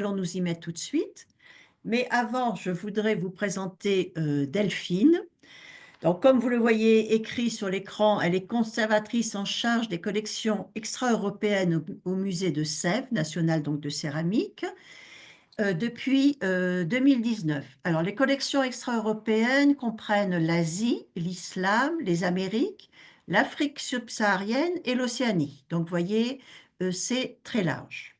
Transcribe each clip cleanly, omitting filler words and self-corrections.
Allons nous y mettre tout de suite. Mais avant, je voudrais vous présenter Delphine. Donc, comme vous le voyez écrit sur l'écran, elle est conservatrice en charge des collections extra-européennes au musée de Sèvres, national donc de céramique, depuis 2019. Alors, les collections extra-européennes comprennent l'Asie, l'Islam, les Amériques, l'Afrique subsaharienne et l'Océanie. Donc, vous voyez, c'est très large.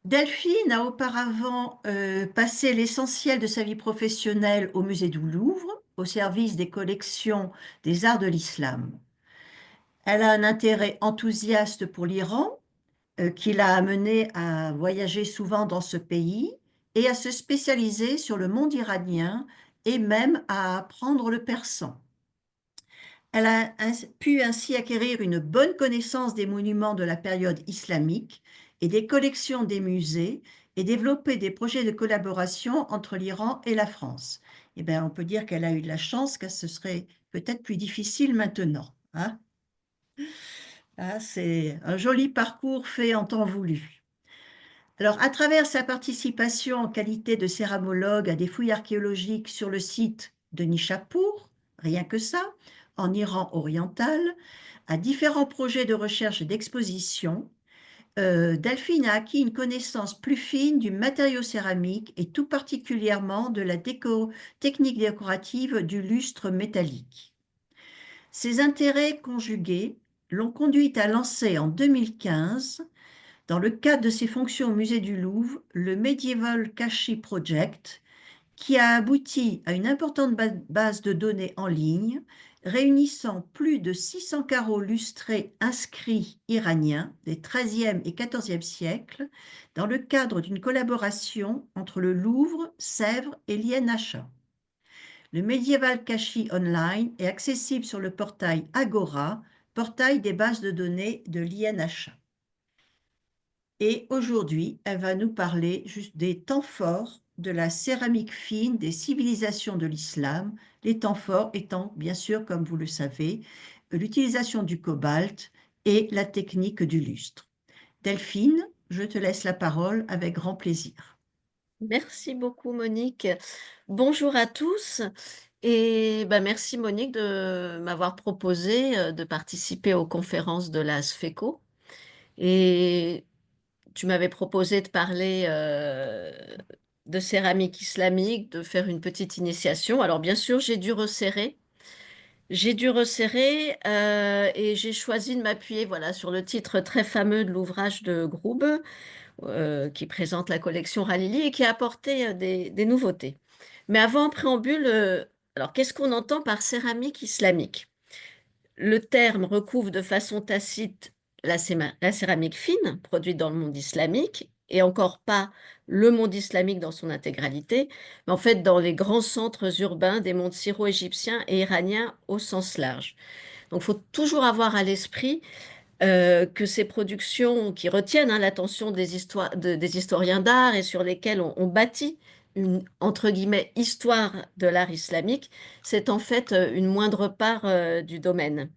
Delphine a auparavant passé l'essentiel de sa vie professionnelle au musée du Louvre, au service des collections des arts de l'islam. Elle a un intérêt enthousiaste pour l'Iran, qui l'a amenée à voyager souvent dans ce pays et à se spécialiser sur le monde iranien et même à apprendre le persan. Elle a pu ainsi acquérir une bonne connaissance des monuments de la période islamique et des collections des musées et développer des projets de collaboration entre l'Iran et la France. Eh bien, on peut dire qu'elle a eu de la chance, que ce serait peut-être plus difficile maintenant, hein. Ah, c'est un joli parcours fait en temps voulu. Alors, à travers sa participation en qualité de céramologue à des fouilles archéologiques sur le site de Nishapur, rien que ça, en Iran oriental, à différents projets de recherche et d'exposition, Delphine a acquis une connaissance plus fine du matériau céramique et tout particulièrement de la technique décorative du lustre métallique. Ses intérêts conjugués l'ont conduite à lancer en 2015, dans le cadre de ses fonctions au musée du Louvre, le Medieval Cache Project, qui a abouti à une importante base de données en ligne, réunissant plus de 600 carreaux lustrés inscrits iraniens des XIIIe et XIVe siècles, dans le cadre d'une collaboration entre le Louvre, Sèvres et l'INHA. Le Medieval Cache Online est accessible sur le portail Agora, portail des bases de données de l'INHA. Et aujourd'hui, elle va nous parler juste des temps forts de la céramique fine des civilisations de l'islam, les temps forts étant, bien sûr, comme vous le savez, l'utilisation du cobalt et la technique du lustre. Delphine, je te laisse la parole avec grand plaisir. Merci beaucoup Monique. Bonjour à tous et merci Monique de m'avoir proposé de participer aux conférences de la SFECO. Et tu m'avais proposé de parler de céramique islamique, de faire une petite initiation. Alors bien sûr, j'ai dû resserrer. Et j'ai choisi de m'appuyer voilà, sur le titre très fameux de l'ouvrage de Grube, qui présente la collection Ralili et qui a apporté des nouveautés. Mais avant, en préambule, alors qu'est-ce qu'on entend par céramique islamique? Le terme recouvre de façon tacite la céramique fine, produite dans le monde islamique, et encore pas le monde islamique dans son intégralité, mais en fait dans les grands centres urbains des mondes syro-égyptiens et iraniens au sens large. Donc il faut toujours avoir à l'esprit que ces productions qui retiennent l'attention des historiens d'art et sur lesquelles on bâtit une, entre guillemets, histoire de l'art islamique, c'est en fait une moindre part du domaine.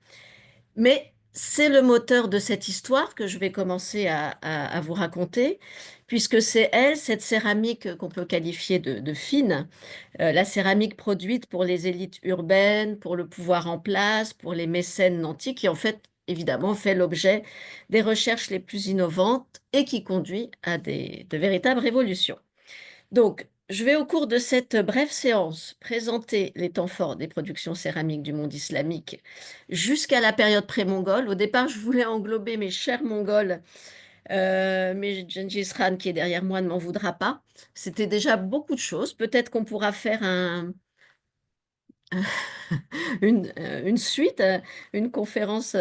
Mais c'est le moteur de cette histoire que je vais commencer à vous raconter, puisque c'est elle, cette céramique qu'on peut qualifier de fine, la céramique produite pour les élites urbaines, pour le pouvoir en place, pour les mécènes nantis, qui en fait, évidemment, fait l'objet des recherches les plus innovantes et qui conduit à de véritables révolutions. Donc, je vais au cours de cette brève séance présenter les temps forts des productions céramiques du monde islamique jusqu'à la période pré-mongole. Au départ, je voulais englober mes chers Mongols, mais Gengis Khan, qui est derrière moi, ne m'en voudra pas. C'était déjà beaucoup de choses. Peut-être qu'on pourra faire une suite, une conférence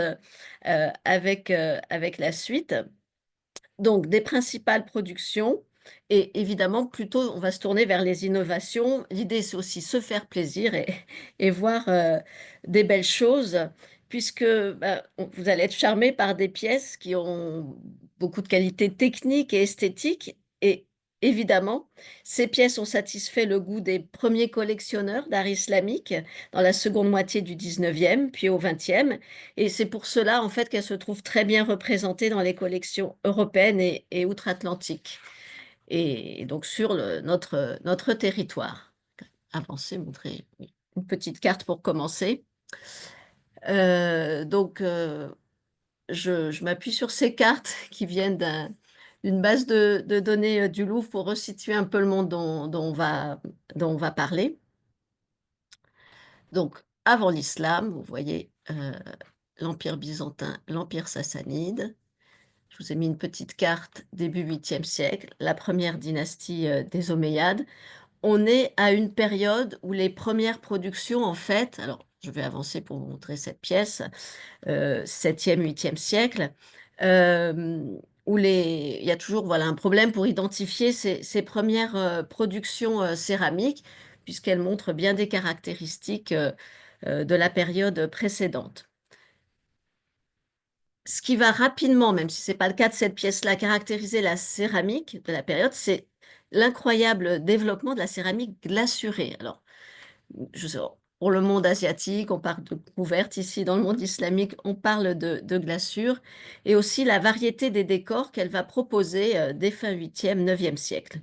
avec la suite. Donc, des principales productions et évidemment, plutôt, on va se tourner vers les innovations. L'idée, c'est aussi se faire plaisir et voir des belles choses, puisque vous allez être charmé par des pièces qui ont beaucoup de qualité technique et esthétique. Et évidemment, ces pièces ont satisfait le goût des premiers collectionneurs d'art islamique dans la seconde moitié du 19e, puis au 20e, et c'est pour cela en fait qu'elles se trouvent très bien représentées dans les collections européennes et outre-Atlantique, et donc sur notre territoire. Avancer, montrer une petite carte pour commencer. Donc, je m'appuie sur ces cartes qui viennent d'une base de données du Louvre pour resituer un peu le monde dont on va parler. Donc, avant l'islam, vous voyez l'Empire byzantin, l'Empire sassanide. Je vous ai mis une petite carte début 8e siècle, la première dynastie des Omeyyades. On est à une période où les premières productions, en fait, alors je vais avancer pour vous montrer cette pièce, 7e, 8e siècle, où il y a toujours voilà, un problème pour identifier ces premières productions céramiques, puisqu'elles montrent bien des caractéristiques de la période précédente. Ce qui va rapidement, même si ce n'est pas le cas de cette pièce-là, caractériser la céramique de la période, c'est l'incroyable développement de la céramique glacurée. Alors, je sais, pour le monde asiatique, on parle de couverte. Ici, dans le monde islamique, on parle de glaçure. Et aussi la variété des décors qu'elle va proposer dès fin 8e, 9e siècle.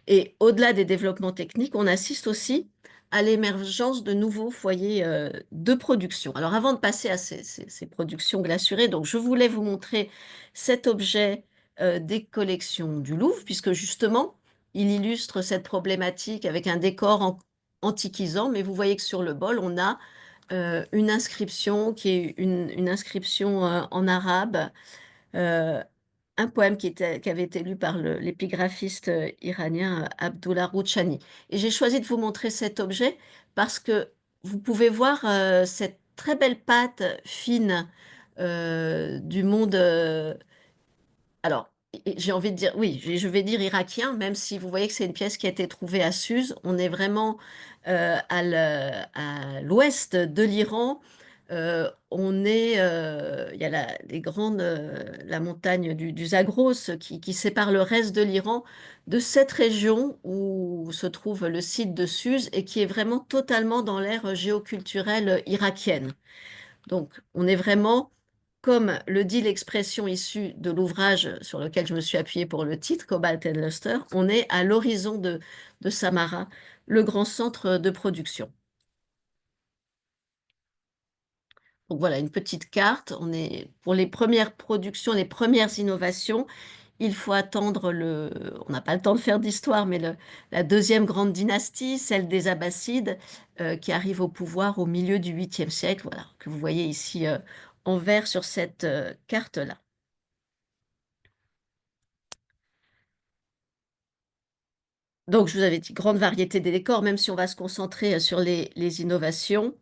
Et au-delà des développements techniques, on assiste aussi à l'émergence de nouveaux foyers de production. Alors avant de passer à ces productions glacurées, donc je voulais vous montrer cet objet des collections du Louvre, puisque justement, il illustre cette problématique avec un décor antiquisant, mais vous voyez que sur le bol, on a une inscription qui est une inscription en arabe, euh, un poème qui avait été lu par l'épigraphiste iranien Abdullah Rouchani. Et j'ai choisi de vous montrer cet objet parce que vous pouvez voir cette très belle pâte fine du monde. Alors, j'ai envie de dire, oui, je vais dire irakien, même si vous voyez que c'est une pièce qui a été trouvée à Suse. On est vraiment à l'ouest de l'Iran. Il y a la montagne du Zagros qui sépare le reste de l'Iran de cette région où se trouve le site de Suse et qui est vraiment totalement dans l'ère géoculturelle irakienne. Donc, on est vraiment, comme le dit l'expression issue de l'ouvrage sur lequel je me suis appuyée pour le titre, Cobalt and Luster, on est à l'horizon de Samarra, le grand centre de production. Donc voilà, une petite carte. Pour les premières productions, les premières innovations, il faut attendre on n'a pas le temps de faire d'histoire, mais la deuxième grande dynastie, celle des Abbassides, qui arrive au pouvoir au milieu du 8e siècle, voilà, que vous voyez ici en vert sur cette carte-là. Donc, je vous avais dit, grande variété des décors, même si on va se concentrer sur les innovations.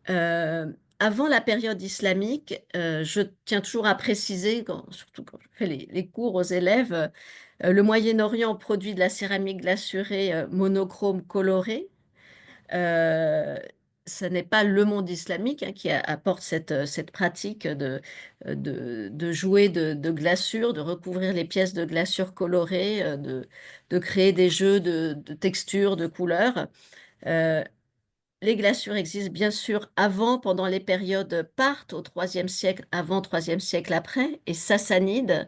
Euh, Avant la période islamique, je tiens toujours à préciser, surtout quand je fais les cours aux élèves, le Moyen-Orient produit de la céramique glacurée monochrome colorée. Euh, Ce n'est pas le monde islamique qui apporte cette pratique de jouer de glaçure, de recouvrir les pièces de glaçure colorée, de créer des jeux de textures, de couleurs. Euh, les glaçures existent bien sûr avant, pendant les périodes Parthes au IIIe siècle avant, IIIe siècle après, et Sassanides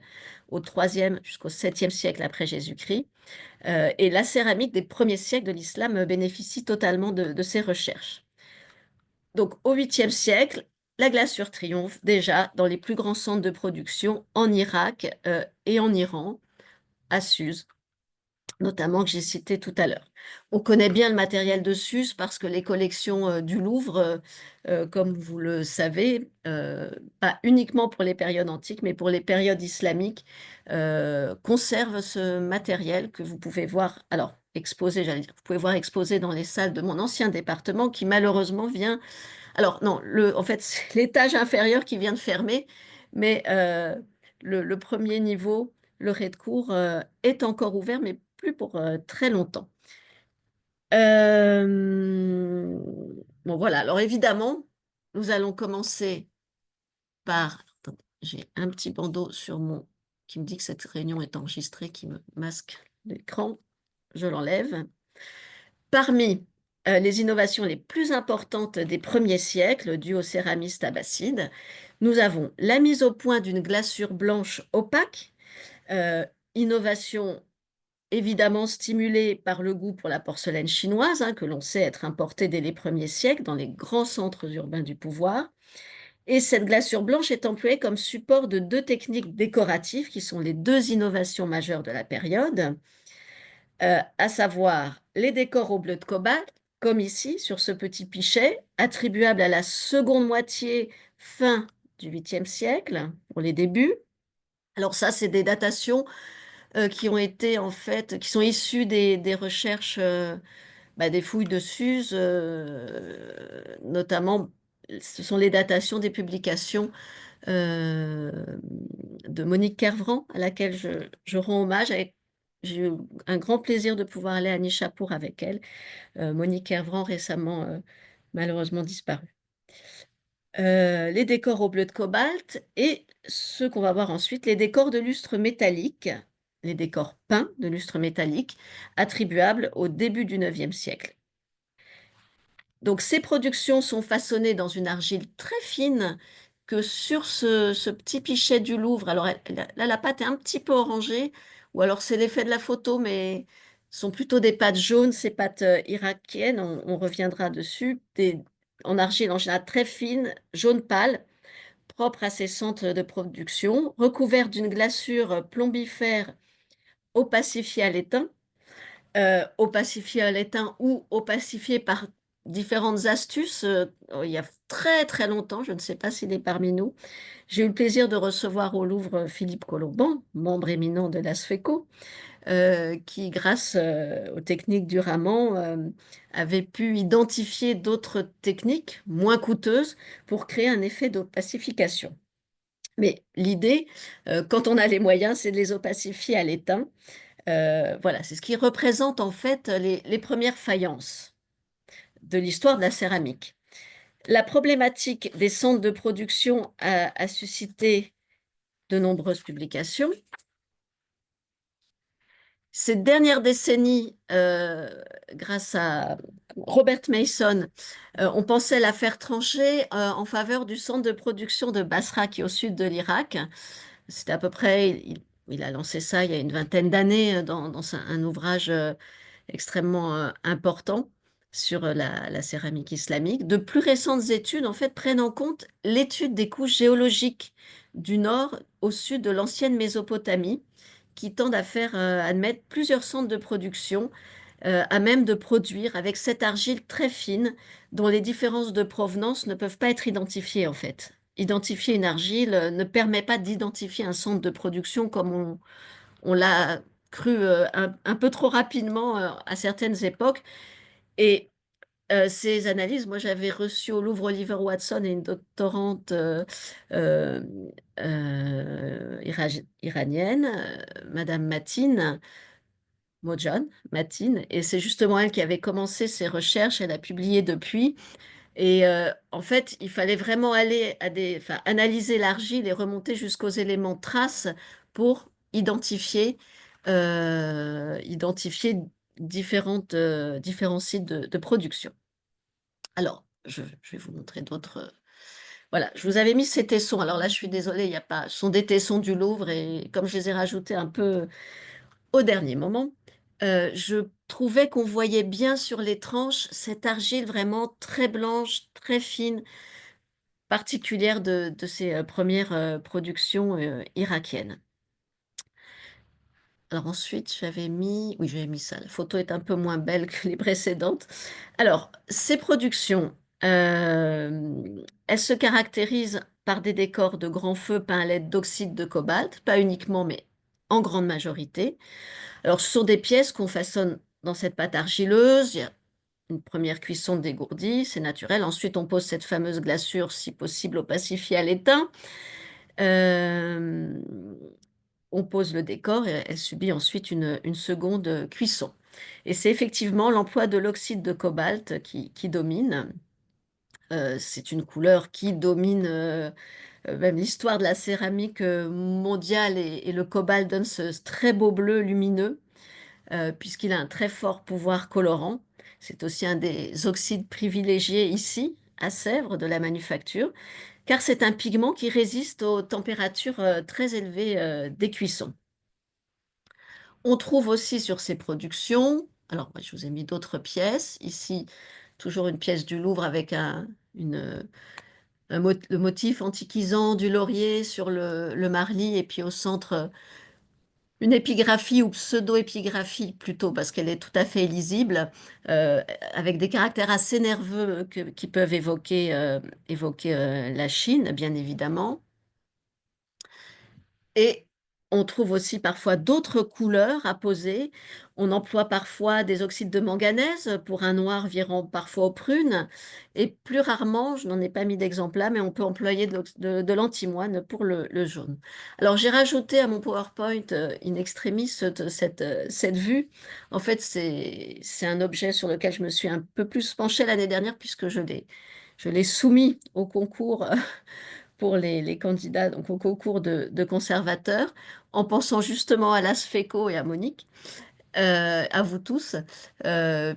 au IIIe jusqu'au 7e siècle après Jésus-Christ. Et la céramique des premiers siècles de l'islam bénéficie totalement de ces recherches. Donc au 8e siècle, la glaçure triomphe déjà dans les plus grands centres de production en Irak et en Iran, à Suse, notamment que j'ai cité tout à l'heure. On connaît bien le matériel de Suse parce que les collections du Louvre, comme vous le savez, pas uniquement pour les périodes antiques, mais pour les périodes islamiques, conservent ce matériel que vous pouvez voir, alors exposé, j'allais dire, vous pouvez voir exposé dans les salles de mon ancien département qui malheureusement vient, alors non, en fait c'est l'étage inférieur qui vient de fermer, mais le premier niveau, le rez-de-cour, est encore ouvert, mais plus pour très longtemps. Euh, Bon, voilà. Alors, évidemment, nous allons commencer par... Attendez, j'ai un petit bandeau sur mon qui me dit que cette réunion est enregistrée, qui me masque l'écran. Je l'enlève. Parmi les innovations les plus importantes des premiers siècles, dues aux céramistes abbassides, nous avons la mise au point d'une glaçure blanche opaque, euh, innovation évidemment stimulée par le goût pour la porcelaine chinoise, hein, que l'on sait être importée dès les premiers siècles dans les grands centres urbains du pouvoir. Et cette glaçure blanche est employée comme support de deux techniques décoratives qui sont les deux innovations majeures de la période, à savoir les décors au bleu de cobalt, comme ici sur ce petit pichet, attribuable à la seconde moitié fin du 8e siècle, pour les débuts. Alors ça, c'est des datations qui ont été en fait, qui sont issues des recherches, des fouilles de Suse, notamment, ce sont les datations des publications euh, de Monique Kervran, à laquelle je rends hommage. J'ai eu un grand plaisir de pouvoir aller à Nishapur avec elle. Monique Kervran, récemment malheureusement disparue. Les décors au bleu de cobalt et ce qu'on va voir ensuite, les décors de lustre métallique, les décors peints de lustre métallique, attribuables au début du 9e siècle. Donc ces productions sont façonnées dans une argile très fine que sur ce petit pichet du Louvre. Alors là, la pâte est un petit peu orangée, ou alors c'est l'effet de la photo, mais ce sont plutôt des pâtes jaunes, ces pâtes irakiennes, on reviendra dessus, en argile en général très fine, jaune pâle, propre à ces centres de production, recouverte d'une glaçure plombifère opacifiée à l'étain, opacifié à l'étain ou opacifié par différentes astuces. Il y a très très longtemps, je ne sais pas s'il est parmi nous, j'ai eu le plaisir de recevoir au Louvre Philippe Colomban, membre éminent de l'ASFECO, qui, grâce aux techniques du Raman, avait pu identifier d'autres techniques moins coûteuses pour créer un effet d'opacification. Mais l'idée, quand on a les moyens, c'est de les opacifier à l'étain. Voilà, c'est ce qui représente en fait les premières faïences de l'histoire de la céramique. La problématique des centres de production a suscité de nombreuses publications. Ces dernières décennies, grâce à Robert Mason, on pensait la faire trancher en faveur du centre de production de Basra, qui est au sud de l'Irak. C'était à peu près, il a lancé ça il y a une vingtaine d'années dans un ouvrage extrêmement important sur la céramique islamique. De plus récentes études, en fait, prennent en compte l'étude des couches géologiques du nord au sud de l'ancienne Mésopotamie, qui tendent à faire admettre plusieurs centres de production à même de produire avec cette argile très fine dont les différences de provenance ne peuvent pas être identifiées en fait. Identifier une argile ne permet pas d'identifier un centre de production comme on l'a cru un peu trop rapidement à certaines époques. Et ces analyses, moi j'avais reçu au Louvre Oliver Watson et une doctorante euh, iranienne, Madame Matin, Mojan, Matin, et c'est justement elle qui avait commencé ses recherches, elle a publié depuis. Et en fait, il fallait vraiment aller enfin, analyser l'argile et remonter jusqu'aux éléments de traces pour identifier différents sites de production. Alors, je vais vous montrer d'autres. Voilà, je vous avais mis ces tessons. Alors là, je suis désolée, il y a pas. Ce sont des tessons du Louvre et comme je les ai rajoutés un peu au dernier moment, je trouvais qu'on voyait bien sur les tranches cette argile vraiment très blanche, très fine, particulière de ces premières productions irakiennes. Alors ensuite, oui, j'avais mis ça. La photo est un peu moins belle que les précédentes. Alors, ces productions, elles se caractérisent par des décors de grand feu peints à l'aide d'oxyde de cobalt, pas uniquement, mais en grande majorité. Alors, ce sont des pièces qu'on façonne dans cette pâte argileuse. Il y a une première cuisson dégourdie, c'est naturel. Ensuite, on pose cette fameuse glaçure, si possible opacifiée à l'étain. Euh, on pose le décor et elle subit ensuite une seconde cuisson. Et c'est effectivement l'emploi de l'oxyde de cobalt qui domine. C'est une couleur qui domine même l'histoire de la céramique mondiale et le cobalt donne ce très beau bleu lumineux, puisqu'il a un très fort pouvoir colorant. C'est aussi un des oxydes privilégiés ici, à Sèvres, de la manufacture, car c'est un pigment qui résiste aux températures très élevées des cuissons. On trouve aussi sur ces productions, alors moi, je vous ai mis d'autres pièces, ici toujours une pièce du Louvre avec une, le motif antiquisant du laurier sur le marly, et puis au centre une épigraphie ou pseudo-épigraphie plutôt, parce qu'elle est tout à fait illisible, euh, avec des caractères assez nerveux qui peuvent évoquer la Chine, bien évidemment. Et on trouve aussi parfois d'autres couleurs à poser. On emploie parfois des oxydes de manganèse pour un noir virant parfois aux prunes. Et plus rarement, je n'en ai pas mis d'exemple là, mais on peut employer de l'antimoine pour le jaune. Alors j'ai rajouté à mon PowerPoint in extremis cette vue. En fait, c'est un objet sur lequel je me suis un peu plus penchée l'année dernière puisque je l'ai soumis au concours pour les candidats donc au concours de conservateurs, en pensant justement à l'ASFECO et à Monique, à vous tous,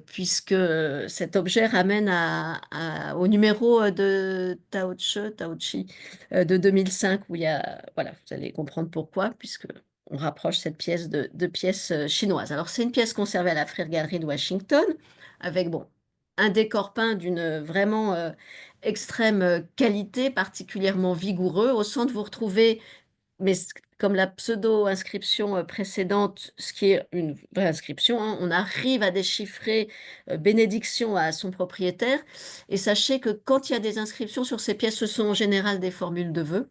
puisque cet objet ramène au numéro de Taochi de 2005, où il y a, voilà, vous allez comprendre pourquoi, puisque on rapproche cette pièce de pièces chinoises. Alors c'est une pièce conservée à la Frère Galerie de Washington, avec bon, un décor peint d'une vraiment extrême qualité, particulièrement vigoureux. Au centre, vous retrouvez, mais comme la pseudo-inscription précédente, ce qui est une vraie inscription, hein, on arrive à déchiffrer bénédiction à son propriétaire. Et sachez que quand il y a des inscriptions sur ces pièces, ce sont en général des formules de vœux.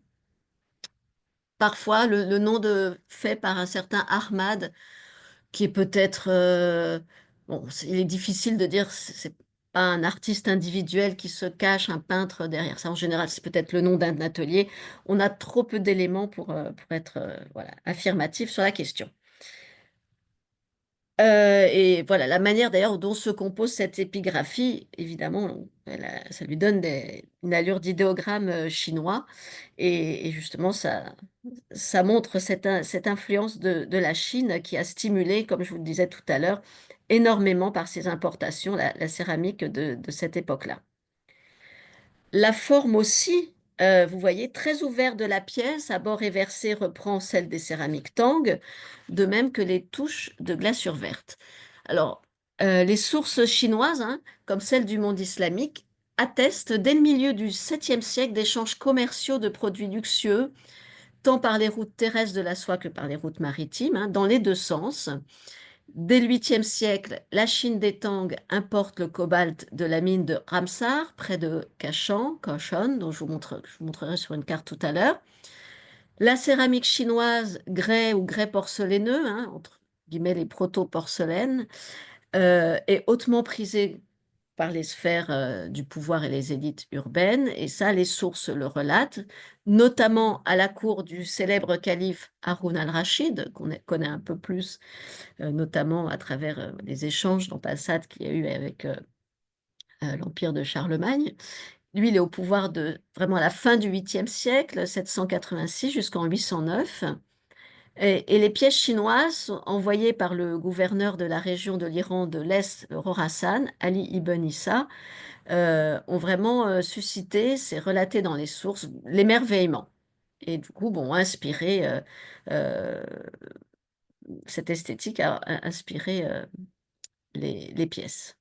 Parfois, le nom fait par un certain Ahmad, qui est peut-être, bon, il est difficile de dire, c'est pas un artiste individuel qui se cache, un peintre derrière ça. En général, c'est peut-être le nom d'un atelier. On a trop peu d'éléments pour être voilà, affirmatif sur la question. Et voilà, la manière d'ailleurs dont se compose cette épigraphie, évidemment, ça lui donne une allure d'idéogramme chinois. Et justement, ça montre cette influence de la Chine qui a stimulé, comme je vous le disais tout à l'heure, énormément par ses importations, la céramique de cette époque-là. La forme aussi, vous voyez, très ouverte de la pièce, à bord éversé, reprend celle des céramiques Tang, de même que les touches de glaçure verte. Alors, les sources chinoises, hein, comme celles du monde islamique, attestent dès le milieu du 7e siècle d'échanges commerciaux de produits luxueux, tant par les routes terrestres de la soie que par les routes maritimes, hein, dans les deux sens. Dès le 8e siècle, la Chine des Tang importe le cobalt de la mine de Ramsar, près de Kashan, dont je vous montrerai sur une carte tout à l'heure. La céramique chinoise grès ou grès porcelaineux, hein, entre guillemets les proto-porcelaines, est hautement prisée par les sphères du pouvoir et les élites urbaines, et ça, les sources le relatent, notamment à la cour du célèbre calife Haroun al-Rachid, qu'on connaît un peu plus notamment à travers les échanges d'ambassades qu'il y a eu avec l'Empire de Charlemagne. Lui, il est au pouvoir de vraiment à la fin du 8e siècle, 786 jusqu'en 809. Et les pièces chinoises sont envoyées par le gouverneur de la région de l'Iran de l'Est, le Khorasan, Ali ibn Issa, ont vraiment suscité, c'est relaté dans les sources, l'émerveillement. Et du coup, bon, inspiré, euh, cette esthétique a inspiré les pièces.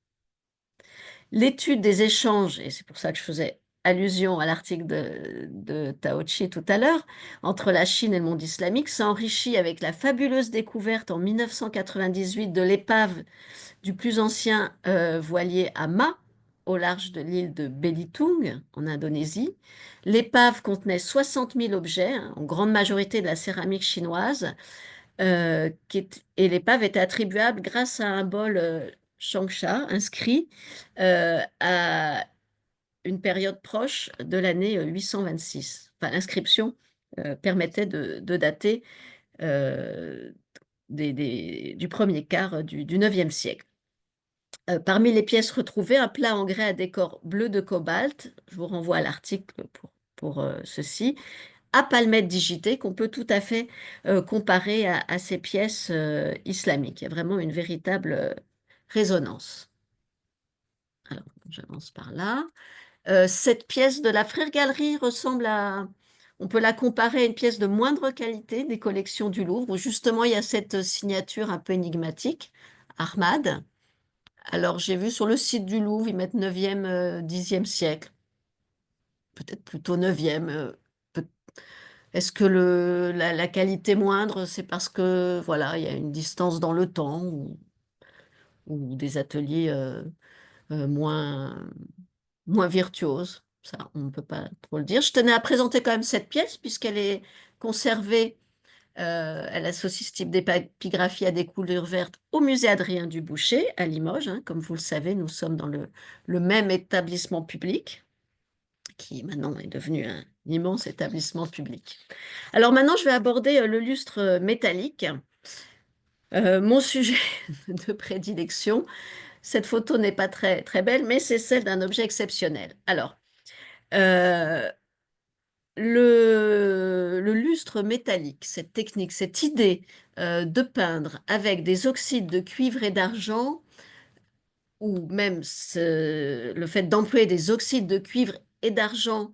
L'étude des échanges, et c'est pour ça que je faisais allusion à l'article de Taochi tout à l'heure, entre la Chine et le monde islamique, s'enrichit avec la fabuleuse découverte en 1998 de l'épave du plus ancien voilier à mât au large de l'île de Belitung, en Indonésie. L'épave contenait 60 000 objets, hein, en grande majorité de la céramique chinoise, et l'épave était attribuable grâce à un bol Changsha inscrit à une période proche de l'année 826. Enfin, l'inscription permettait de dater euh, du premier quart du 9e siècle. Parmi les pièces retrouvées, un plat en grès à décor bleu de cobalt. Je vous renvoie à l'article pour pour ceci, à palmettes digitées qu'on peut tout à fait comparer à ces pièces islamiques. Il y a vraiment une véritable résonance. Alors, j'avance par là. Cette pièce de la Frère Galerie ressemble à... On peut la comparer à une pièce de moindre qualité des collections du Louvre, où justement il y a cette signature un peu énigmatique, Ahmad. Alors, j'ai vu sur le site du Louvre, ils mettent 9e, 10e siècle, peut-être plutôt 9e. Est-ce que la qualité moindre, c'est parce que voilà, il y a une distance dans le temps ou des ateliers moins virtuoses? Ça, on ne peut pas trop le dire. Je tenais à présenter quand même cette pièce puisqu'elle est conservée. Elle associe ce type d'épigraphie à des couleurs vertes au musée Adrien du Boucher à Limoges, hein. Comme vous le savez, nous sommes dans le même établissement public qui maintenant est devenu un immense établissement public. Alors maintenant, je vais aborder le lustre métallique, mon sujet de prédilection. Cette photo n'est pas très, très belle, mais c'est celle d'un objet exceptionnel. Alors, euh, le lustre métallique, cette technique, cette idée de peindre avec des oxydes de cuivre et d'argent, ou même le fait d'employer des oxydes de cuivre et d'argent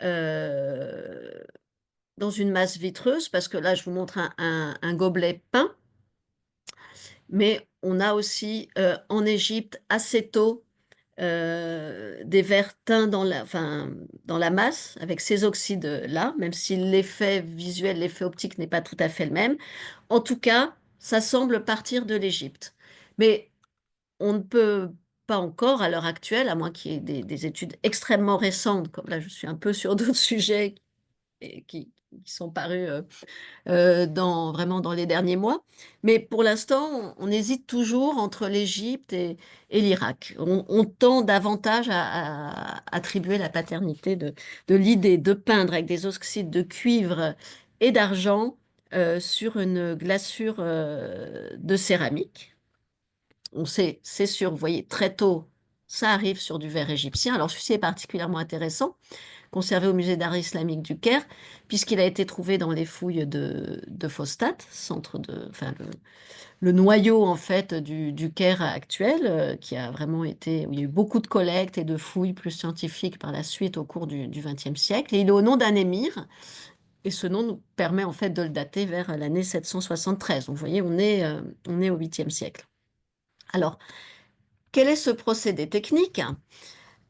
euh, dans une masse vitreuse, parce que là, je vous montre un gobelet peint, mais on a aussi en Égypte assez tôt des verres teints enfin, dans la masse avec ces oxydes-là, même si l'effet visuel, l'effet optique n'est pas tout à fait le même. En tout cas, ça semble partir de l'Égypte. Mais on ne peut pas encore, à l'heure actuelle, à moins qu'il y ait des études extrêmement récentes, comme là je suis un peu sur d'autres sujets et qui sont parus vraiment dans les derniers mois. Mais pour l'instant, on hésite toujours entre l'Égypte et l'Irak. On tend davantage à attribuer la paternité de l'idée de peindre avec des oxydes de cuivre et d'argent sur une glaçure de céramique. On sait, c'est sûr, vous voyez, très tôt, ça arrive sur du verre égyptien. Alors, celui-ci est particulièrement intéressant, conservé au musée d'art islamique du Caire, puisqu'il a été trouvé dans les fouilles de Fostat, enfin, le noyau en fait du Caire actuel, qui a vraiment été, où il y a eu beaucoup de collectes et de fouilles plus scientifiques par la suite au cours du XXe siècle. Et il est au nom d'un émir, et ce nom nous permet en fait de le dater vers l'année 773. Donc, vous voyez, on est au 8e siècle. Alors, quel est ce procédé technique?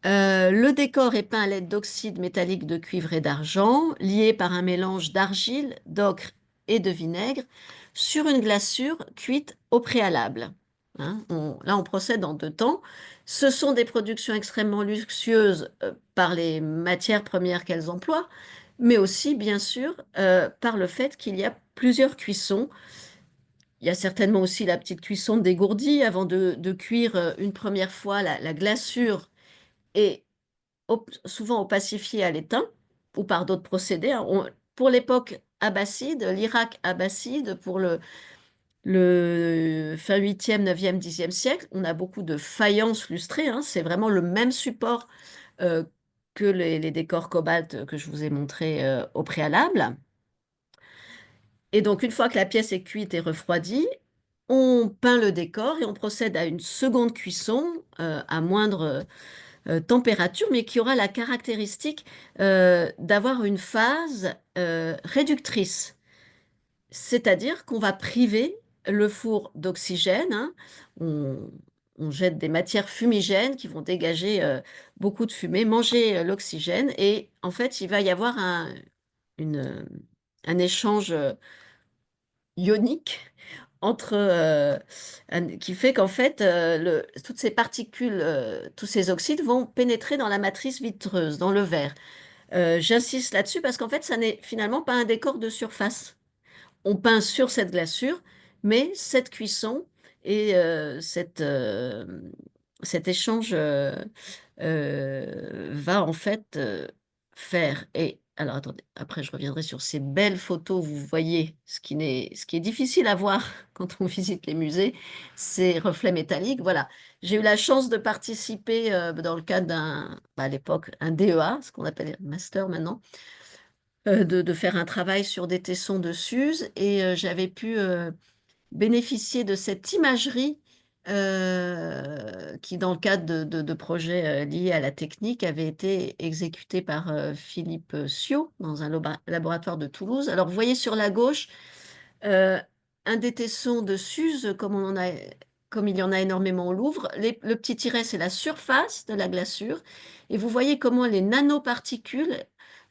Le décor est peint à l'aide d'oxyde métallique de cuivre et d'argent, lié par un mélange d'argile, d'ocre et de vinaigre, sur une glaçure cuite au préalable. Hein, là, on procède en deux temps. Ce sont des productions extrêmement luxueuses par les matières premières qu'elles emploient, mais aussi, bien sûr, par le fait qu'il y a plusieurs cuissons. Il y a certainement aussi la petite cuisson dégourdie avant de cuire une première fois la glaçure et souvent opacifié à l'étain ou par d'autres procédés, hein. Pour l'époque abbasside, l'Irak abbasside, pour le fin 8e, 9e, 10e siècle, on a beaucoup de faïences lustrées, hein. C'est vraiment le même support euh, que les décors cobalt que je vous ai montrés au préalable. Et donc, une fois que la pièce est cuite et refroidie, on peint le décor et on procède à une seconde cuisson à moindre température, mais qui aura la caractéristique d'avoir une phase réductrice. C'est-à-dire qu'on va priver le four d'oxygène, hein. On, on jette des matières fumigènes qui vont dégager beaucoup de fumée, manger l'oxygène, et en fait, il va y avoir une, un échange ionique qui fait qu'en fait, toutes ces particules, tous ces oxydes vont pénétrer dans la matrice vitreuse, dans le verre. J'insiste là-dessus parce qu'en fait, ça n'est finalement pas un décor de surface. On peint sur cette glaçure, mais cette cuisson et cet échange va en fait faire. Et alors attendez, après je reviendrai sur ces belles photos. Vous voyez ce qui est difficile à voir quand on visite les musées, ces reflets métalliques. Voilà, j'ai eu la chance de participer dans le cadre d'un, bah, à l'époque, un DEA, ce qu'on appelle un master maintenant, de faire un travail sur des tessons de Suse et j'avais pu bénéficier de cette imagerie qui, dans le cadre de projets liés à la technique, avait été exécutée par Philippe Sio dans un laboratoire de Toulouse. Alors, vous voyez sur la gauche euh, un des tessons de Suse, comme il y en a énormément au Louvre. Le petit tiret, c'est la surface de la glaçure. Et vous voyez comment les nanoparticules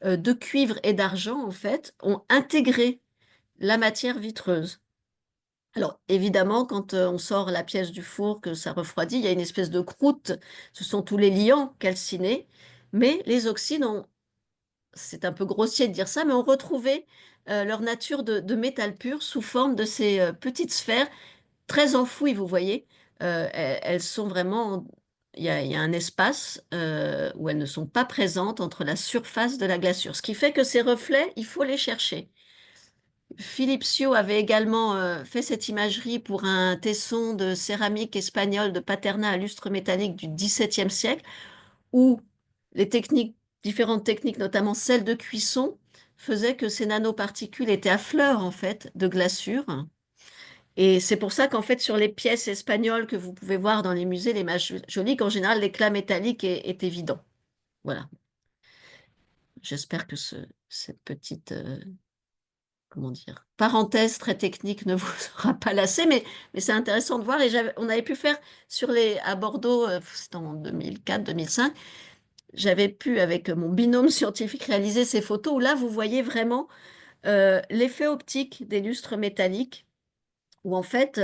de cuivre et d'argent, en fait, ont intégré la matière vitreuse. Alors, évidemment, quand on sort la pièce du four, que ça refroidit, il y a une espèce de croûte. Ce sont tous les liants calcinés. Mais les oxydes ont, c'est un peu grossier de dire ça, mais ont retrouvé leur nature de métal pur sous forme de ces petites sphères très enfouies, vous voyez. Elles sont vraiment, il y a un espace où elles ne sont pas présentes entre la surface de la glaçure. Ce qui fait que ces reflets, il faut les chercher. Philippe Sio avait également fait cette imagerie pour un tesson de céramique espagnol de Paterna à lustre métallique du XVIIe siècle, où les techniques, différentes techniques, notamment celle de cuisson, faisaient que ces nanoparticules étaient à fleur en fait de glaçure. Et c'est pour ça qu'en fait sur les pièces espagnoles que vous pouvez voir dans les musées, les images jolies, qu'en général l'éclat métallique est évident. Voilà. J'espère que cette petite comment dire, parenthèse très technique ne vous aura pas lassé, mais c'est intéressant de voir. Et on avait pu faire à Bordeaux, c'était en 2004-2005, j'avais pu, avec mon binôme scientifique, réaliser ces photos où là, vous voyez vraiment l'effet optique des lustres métalliques, où en fait,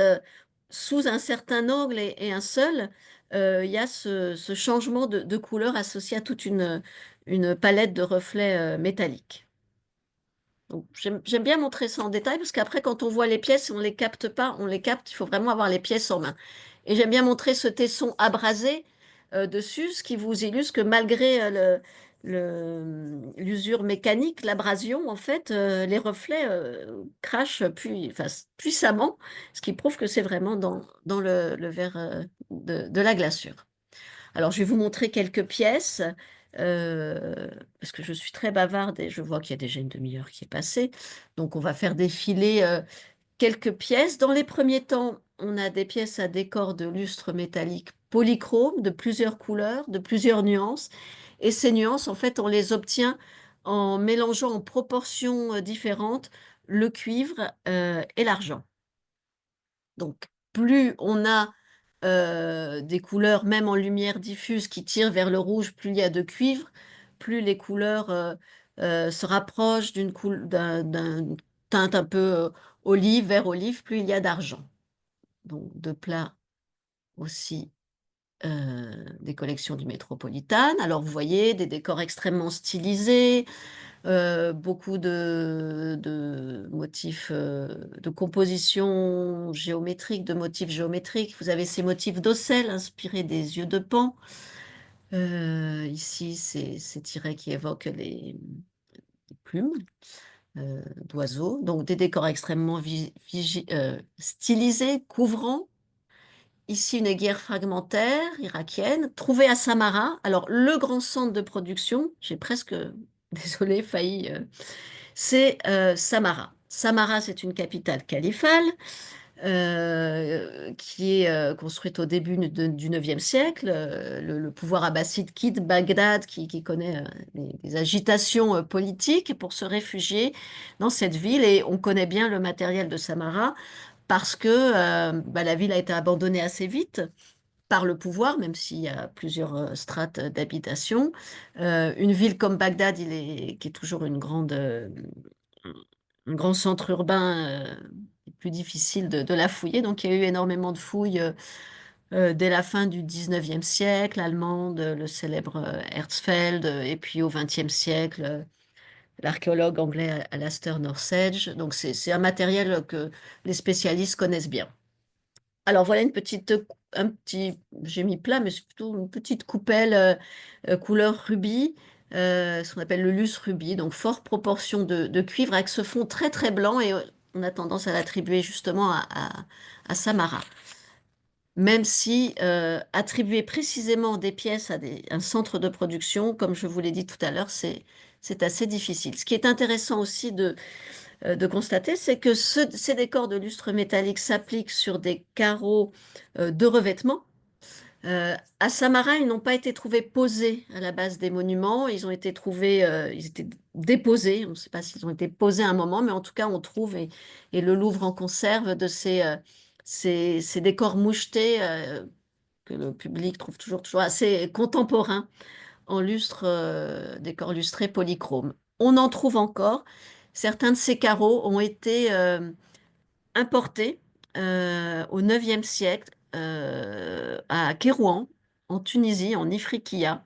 sous un certain angle et un seul, il y a ce changement de couleur associé à toute une palette de reflets métalliques. Donc, j'aime bien montrer ça en détail parce qu'après, quand on voit les pièces, on ne les capte pas, on les capte, il faut vraiment avoir les pièces en main. Et j'aime bien montrer ce tesson abrasé dessus, ce qui vous illustre que malgré l'usure mécanique, l'abrasion, en fait, les reflets crachent enfin, puissamment, ce qui prouve que c'est vraiment dans le verre de la glaçure. Alors, je vais vous montrer quelques pièces, parce que je suis très bavarde et je vois qu'il y a déjà une demi-heure qui est passée. Donc, on va faire défiler quelques pièces. Dans les premiers temps, on a des pièces à décor de lustre métallique polychrome, de plusieurs couleurs, de plusieurs nuances. Et ces nuances, en fait, on les obtient en mélangeant en proportions différentes le cuivre et l'argent. Donc, plus on a des couleurs, même en lumière diffuse, qui tirent vers le rouge, plus il y a de cuivre, plus les couleurs se rapprochent d'une teinte un peu olive, vert olive, plus il y a d'argent. Donc, de plats aussi des collections du Métropolitane. Alors, vous voyez, des décors extrêmement stylisés, beaucoup de motifs, de composition géométrique, de motifs géométriques. Vous avez ces motifs d'ocelles inspirés des yeux de Pan. Ici, ces tirets qui évoquent les plumes d'oiseaux. Donc, des décors extrêmement stylisés, couvrants. Ici, une guerre fragmentaire irakienne, trouvée à Samara. Alors, le grand centre de production, j'ai presque, désolé, failli c'est Samara. Samara, c'est une capitale califale qui est construite au début du IXe siècle. Le pouvoir abbasside quitte Bagdad, qui connaît des agitations politiques pour se réfugier dans cette ville. Et on connaît bien le matériel de Samara parce que bah, la ville a été abandonnée assez vite par le pouvoir, même s'il y a plusieurs strates d'habitation. Une ville comme Bagdad, qui est toujours un grand centre urbain, plus difficile de la fouiller. Donc, il y a eu énormément de fouilles dès la fin du 19e siècle, allemande, le célèbre Herzfeld, et puis au 20e siècle, l'archéologue anglais Alastair Northedge. Donc, c'est un matériel que les spécialistes connaissent bien. Alors voilà j'ai mis plat, mais c'est plutôt une petite coupelle couleur rubis ce qu'on appelle le luce rubis, donc forte proportion de cuivre avec ce fond très très blanc et on a tendance à l'attribuer justement à Samara. Même si attribuer précisément des pièces à un centre de production, comme je vous l'ai dit tout à l'heure, c'est assez difficile. Ce qui est intéressant aussi de constater, c'est que ces décors de lustre métallique s'appliquent sur des carreaux de revêtement. À Samara, ils n'ont pas été trouvés posés à la base des monuments, ils ont été trouvés, ils étaient déposés, on ne sait pas s'ils ont été posés à un moment, mais en tout cas on trouve, et le Louvre en conserve, de ces décors mouchetés que le public trouve toujours assez contemporains en lustre, décors lustrés polychromes. On en trouve encore. Certains de ces carreaux ont été importés au IXe siècle à Kérouan, en Tunisie, en Ifriqiya,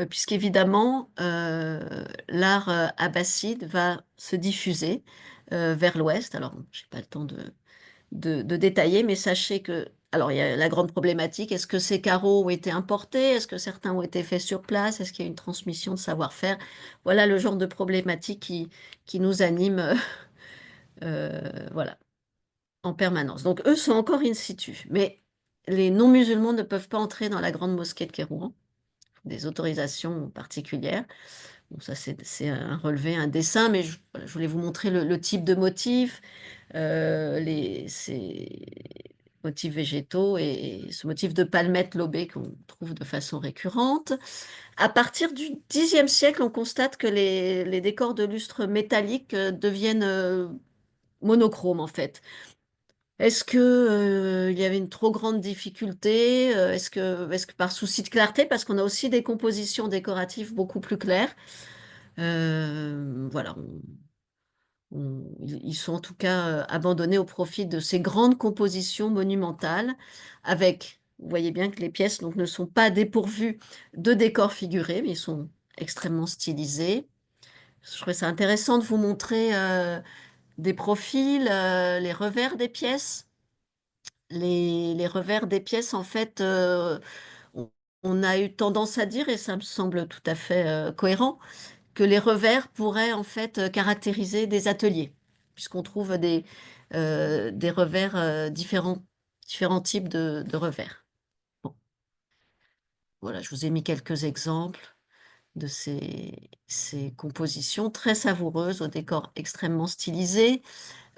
puisqu'évidemment, l'art abbasside va se diffuser vers l'ouest. Alors, je n'ai pas le temps de détailler, mais sachez que, alors il y a la grande problématique, est-ce que ces carreaux ont été importés? Est-ce que certains ont été faits sur place? Est-ce qu'il y a une transmission de savoir-faire? Voilà le genre de problématique qui nous anime, voilà, en permanence. Donc eux sont encore in situ, mais les non-musulmans ne peuvent pas entrer dans la grande mosquée de Kérouan, des autorisations particulières. Bon, ça c'est un relevé, un dessin, mais voilà, je voulais vous montrer le type de motif, ces motifs végétaux et ce motif de palmette lobée qu'on trouve de façon récurrente. À partir du Xe siècle, on constate que les décors de lustre métallique deviennent monochromes en fait. Est-ce que, il y avait une trop grande difficulté? Est-ce que par souci de clarté, parce qu'on a aussi des compositions décoratives beaucoup plus claires. Voilà, ils sont en tout cas abandonnés au profit de ces grandes compositions monumentales avec, vous voyez bien que les pièces donc, ne sont pas dépourvues de décors figurés, mais ils sont extrêmement stylisés. Je trouvais ça intéressant de vous montrer des profils, les revers des pièces. Les revers des pièces, en fait, on, on a eu tendance à dire, et ça me semble tout à fait cohérent, que les revers pourraient en fait caractériser des ateliers, puisqu'on trouve des revers différents types de revers. Bon, voilà, je vous ai mis quelques exemples de ces compositions très savoureuses, au décor extrêmement stylisé,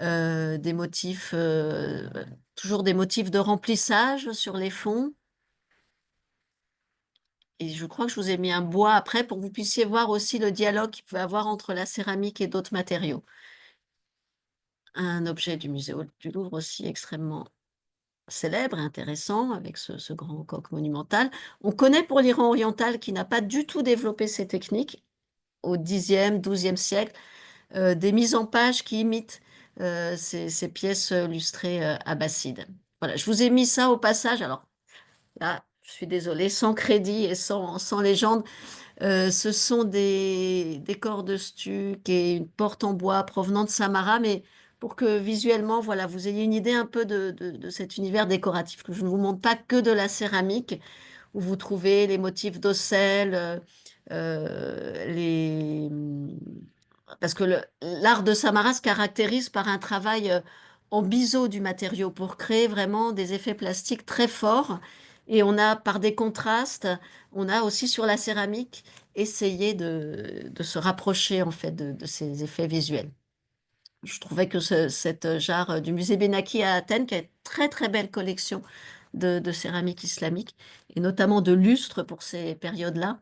des motifs, toujours des motifs de remplissage sur les fonds. Et je crois que je vous ai mis un bois après pour que vous puissiez voir aussi le dialogue qu'il peut y avoir entre la céramique et d'autres matériaux. Un objet du musée du Louvre aussi extrêmement célèbre et intéressant avec ce grand coq monumental. On connaît pour l'Iran oriental qui n'a pas du tout développé ces techniques au Xe, XIIe siècle, des mises en page qui imitent ces pièces lustrées abbassides. Voilà, je vous ai mis ça au passage. Alors là, je suis désolée, sans crédit et sans légende. Ce sont des corps de stuc et une porte en bois provenant de Samara, mais pour que visuellement, voilà, vous ayez une idée un peu de cet univers décoratif, que je ne vous montre pas que de la céramique, où vous trouvez les motifs d'ocelles, parce que l'art de Samara se caractérise par un travail en biseau du matériau pour créer vraiment des effets plastiques très forts. Et on a, par des contrastes, on a aussi sur la céramique essayé de se rapprocher en fait de ces effets visuels. Je trouvais que cette jarre du musée Benaki à Athènes, qui a une très très belle collection de céramique islamique, et notamment de lustres pour ces périodes-là,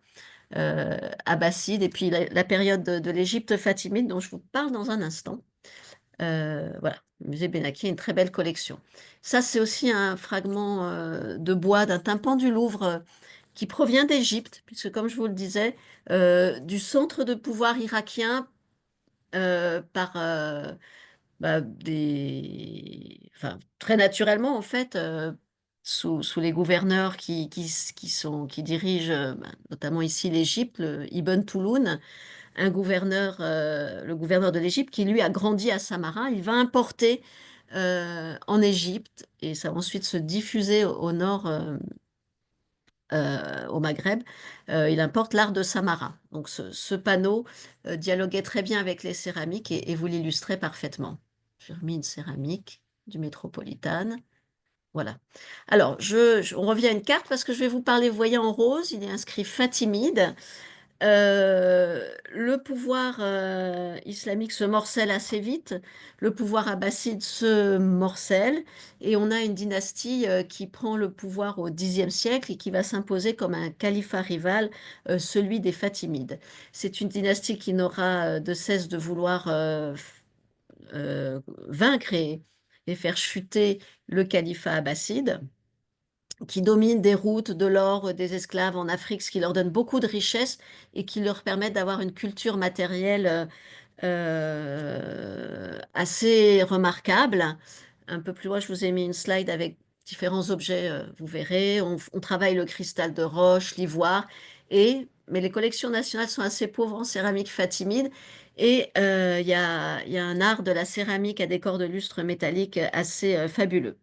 abbassides, et puis la période de l'Égypte fatimide, dont je vous parle dans un instant. Voilà, le musée Benaki a une très belle collection. Ça, c'est aussi un fragment de bois d'un tympan du Louvre qui provient d'Égypte, puisque comme je vous le disais, du centre de pouvoir irakien par enfin, très naturellement en fait, sous les gouverneurs qui dirigent notamment ici l'Égypte, Ibn Touloun, le gouverneur de l'Égypte qui lui a grandi à Samara, il va importer en Égypte et ça va ensuite se diffuser au nord au Maghreb, il importe l'art de Samara. Donc ce panneau dialoguait très bien avec les céramiques et vous l'illustrez parfaitement. J'ai remis une céramique du Métropolitane. Voilà. Alors, on revient à une carte parce que je vais vous parler, vous voyez en rose, il est inscrit Fatimide. Le pouvoir islamique se morcelle assez vite, le pouvoir abbasside se morcelle, et on a une dynastie qui prend le pouvoir au Xe siècle et qui va s'imposer comme un califat rival, celui des Fatimides. C'est une dynastie qui n'aura de cesse de vouloir vaincre et faire chuter le califat abbasside, qui dominent des routes, de l'or, des esclaves en Afrique, ce qui leur donne beaucoup de richesses et qui leur permet d'avoir une culture matérielle assez remarquable. Un peu plus loin, je vous ai mis une slide avec différents objets, vous verrez. On travaille le cristal de roche, l'ivoire, mais les collections nationales sont assez pauvres en céramique fatimide. Et il y a un art de la céramique à décor de lustre métallique assez fabuleux.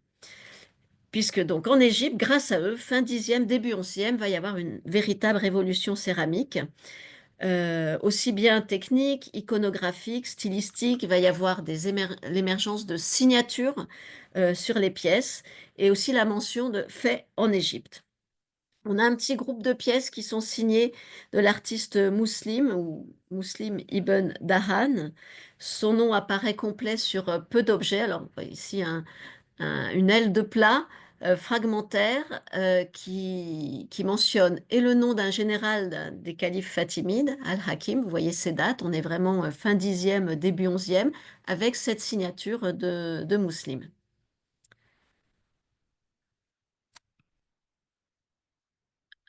Puisque donc en Égypte, grâce à eux, fin 10e, début 11e, va y avoir une véritable révolution céramique, aussi bien technique, iconographique, stylistique. Il va y avoir l'émergence de signatures sur les pièces et aussi la mention de fait en Égypte. On a un petit groupe de pièces qui sont signées de l'artiste Muslim ou Muslim Ibn Dahan. Son nom apparaît complet sur peu d'objets. Alors, vous voyez ici une aile de plat fragmentaire qui mentionne et le nom d'un général des califes fatimides, Al-Hakim, vous voyez ces dates, on est vraiment fin 10e, début 11e, avec cette signature de Muslim.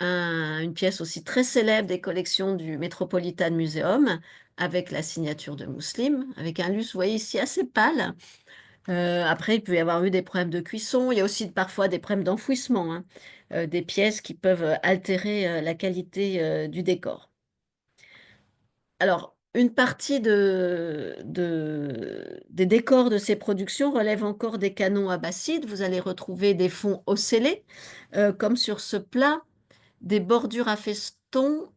Une pièce aussi très célèbre des collections du Metropolitan Museum, avec la signature de Muslim, avec un lustre, vous voyez ici, assez pâle. Après, il peut y avoir eu des problèmes de cuisson. Il y a aussi parfois des problèmes d'enfouissement, hein. Des pièces qui peuvent altérer la qualité du décor. Alors, une partie des décors de ces productions relève encore des canons abbassides. Vous allez retrouver des fonds ocellés, comme sur ce plat, des bordures à festons.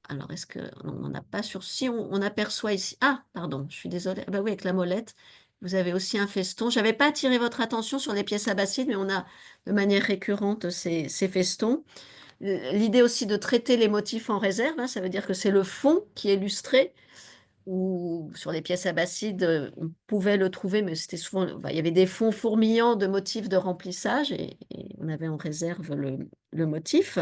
Alors, est-ce que on n'en a pas sur... Si on aperçoit ici... Ah, pardon, je suis désolée. Ah bah oui, avec la molette, vous avez aussi un feston. Je n'avais pas attiré votre attention sur les pièces abbassides, mais on a de manière récurrente ces festons. L'idée aussi de traiter les motifs en réserve, hein, ça veut dire que c'est le fond qui est illustré, ou sur les pièces abbassides, on pouvait le trouver, mais c'était souvent... enfin, il y avait des fonds fourmillants de motifs de remplissage, et on avait en réserve le motif.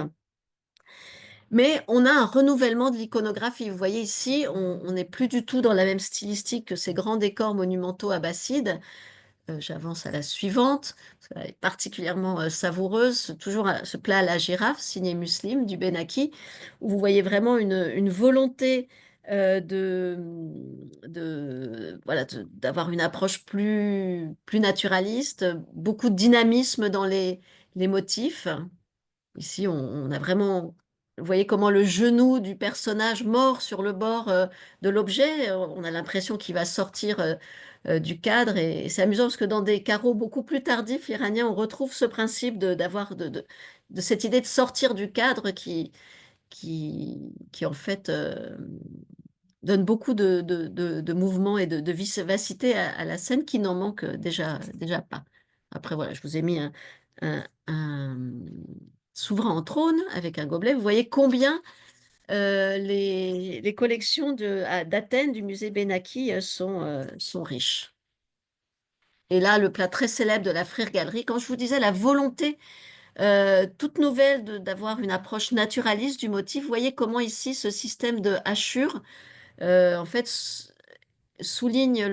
Mais on a un renouvellement de l'iconographie. Vous voyez ici, on n'est plus du tout dans la même stylistique que ces grands décors monumentaux abbassides. J'avance à la suivante. Elle est particulièrement savoureuse. Toujours ce plat à la girafe, signé Muslim, du Benaki, où vous voyez vraiment une volonté voilà, d'avoir une approche plus naturaliste, beaucoup de dynamisme dans les motifs. Ici, on a vraiment, vous voyez comment le genou du personnage mord sur le bord de l'objet. On a l'impression qu'il va sortir du cadre. Et c'est amusant parce que dans des carreaux beaucoup plus tardifs iraniens, on retrouve ce principe d'avoir de cette idée de sortir du cadre qui en fait donne beaucoup de mouvement et de vivacité à la scène qui n'en manque déjà pas. Après, voilà, je vous ai mis un souverain en trône avec un gobelet. Vous voyez combien les collections d'Athènes du musée Benaki sont riches. Et là, le plat très célèbre de la Frère Galerie, quand je vous disais la volonté toute nouvelle d'avoir une approche naturaliste du motif, vous voyez comment ici ce système de hachure en fait souligne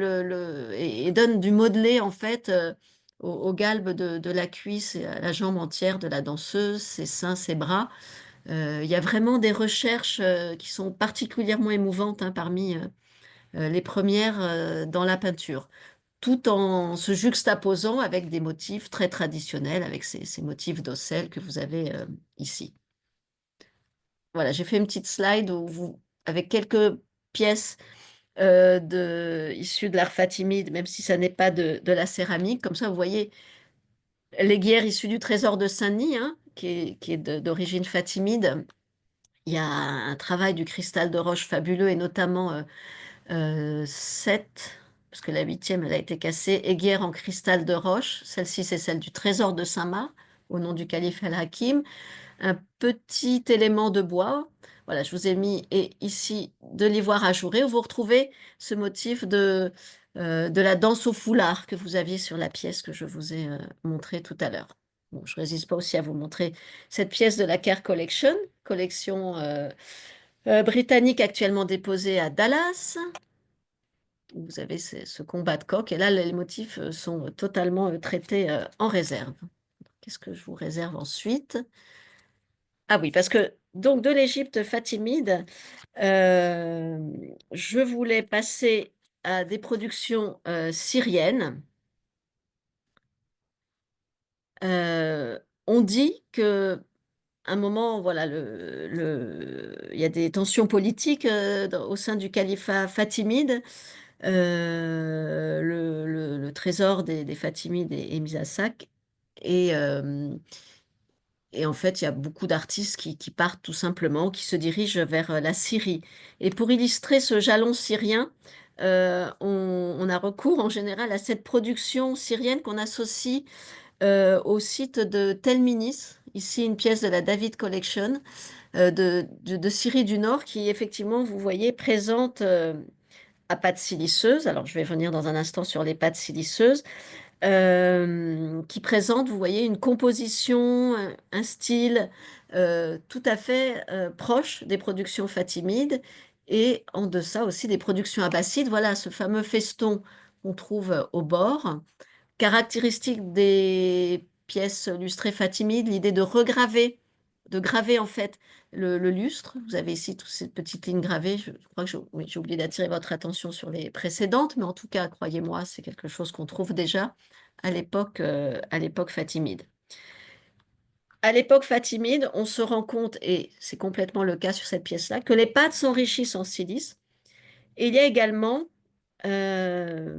et donne du modelé en fait au galbe de la cuisse et à la jambe entière de la danseuse, ses seins, ses bras. Il y a vraiment des recherches qui sont particulièrement émouvantes, hein, parmi les premières dans la peinture, tout en se juxtaposant avec des motifs très traditionnels, avec ces motifs d'ocelles que vous avez ici. Voilà, j'ai fait une petite slide avec quelques pièces issues de l'art fatimide, même si ça n'est pas de la céramique. Comme ça, vous voyez les guerres issues du trésor de Saint-Denis, hein, qui est d'origine fatimide. Il y a un travail du cristal de roche fabuleux, et notamment 7, parce que la huitième, elle a été cassée, aiguière en cristal de roche. Celle-ci, c'est celle du trésor de Saint-Marc, au nom du calife El-Hakim. Un petit élément de bois. Voilà, je vous ai mis ici de l'ivoire ajouré, où vous retrouvez ce motif de la danse au foulard que vous aviez sur la pièce que je vous ai montré tout à l'heure. Bon, je ne résiste pas aussi à vous montrer cette pièce de la Kerr Collection, collection britannique actuellement déposée à Dallas. Vous avez ce combat de coq, et là, les motifs sont totalement traités en réserve. Qu'est-ce que je vous réserve ensuite? Ah oui, parce que donc de l'Égypte fatimide, euh, je voulais passer à des productions syriennes. Euh, on dit que un moment, voilà, il y a des tensions politiques au sein du califat fatimide. Le trésor des Fatimides est mis à sac. Et, euh, et en fait, il y a beaucoup d'artistes qui partent tout simplement, qui se dirigent vers la Syrie. Et pour illustrer ce jalon syrien, on a recours en général à cette production syrienne qu'on associe au site de Telminis. Ici, une pièce de la David Collection de Syrie du Nord qui, effectivement, vous voyez, présente à pâte siliceuse. Alors, je vais venir dans un instant sur les pâtes siliceuses qui présente, vous voyez, une composition, un style tout à fait proche des productions fatimides, et en deçà aussi des productions abbassides. Voilà ce fameux feston qu'on trouve au bord. Caractéristique des pièces lustrées fatimides, l'idée de graver en fait le lustre. Vous avez ici toutes ces petites lignes gravées. Je crois que oui, j'ai oublié d'attirer votre attention sur les précédentes, mais en tout cas, croyez-moi, c'est quelque chose qu'on trouve déjà à l'époque fatimide. À l'époque fatimide, on se rend compte, et c'est complètement le cas sur cette pièce-là, que les pâtes s'enrichissent en silice. Et il y a également euh,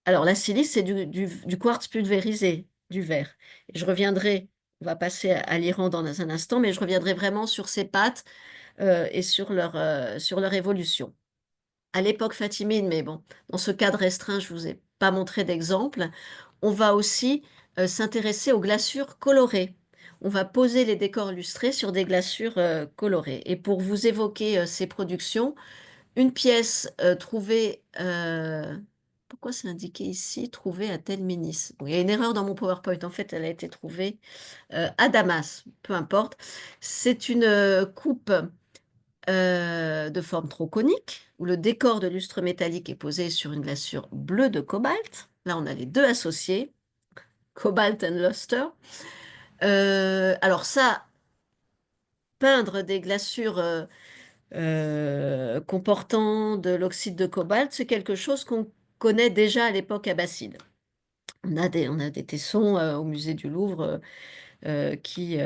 alors, la silice, c'est du quartz pulvérisé, du verre. Et je reviendrai, on va passer à l'Iran dans un instant, mais je reviendrai vraiment sur ces pâtes et sur leur évolution. À l'époque fatimide, mais bon, dans ce cadre restreint, je ne vous ai pas montré d'exemple, on va aussi s'intéresser aux glaçures colorées. On va poser les décors lustrés sur des glaçures colorées. Et pour vous évoquer ces productions, une pièce trouvée. Pourquoi c'est indiqué ici? Trouvée à Telminis. Bon, il y a une erreur dans mon PowerPoint. En fait, elle a été trouvée à Damas. Peu importe. C'est une coupe de forme tronconique où le décor de lustre métallique est posé sur une glaçure bleue de cobalt. Là, on a les deux associés, cobalt and luster. Alors ça, peindre des glaçures comportant de l'oxyde de cobalt, c'est quelque chose qu'on connaît déjà à l'époque abbasside. On a des tessons au musée du Louvre qui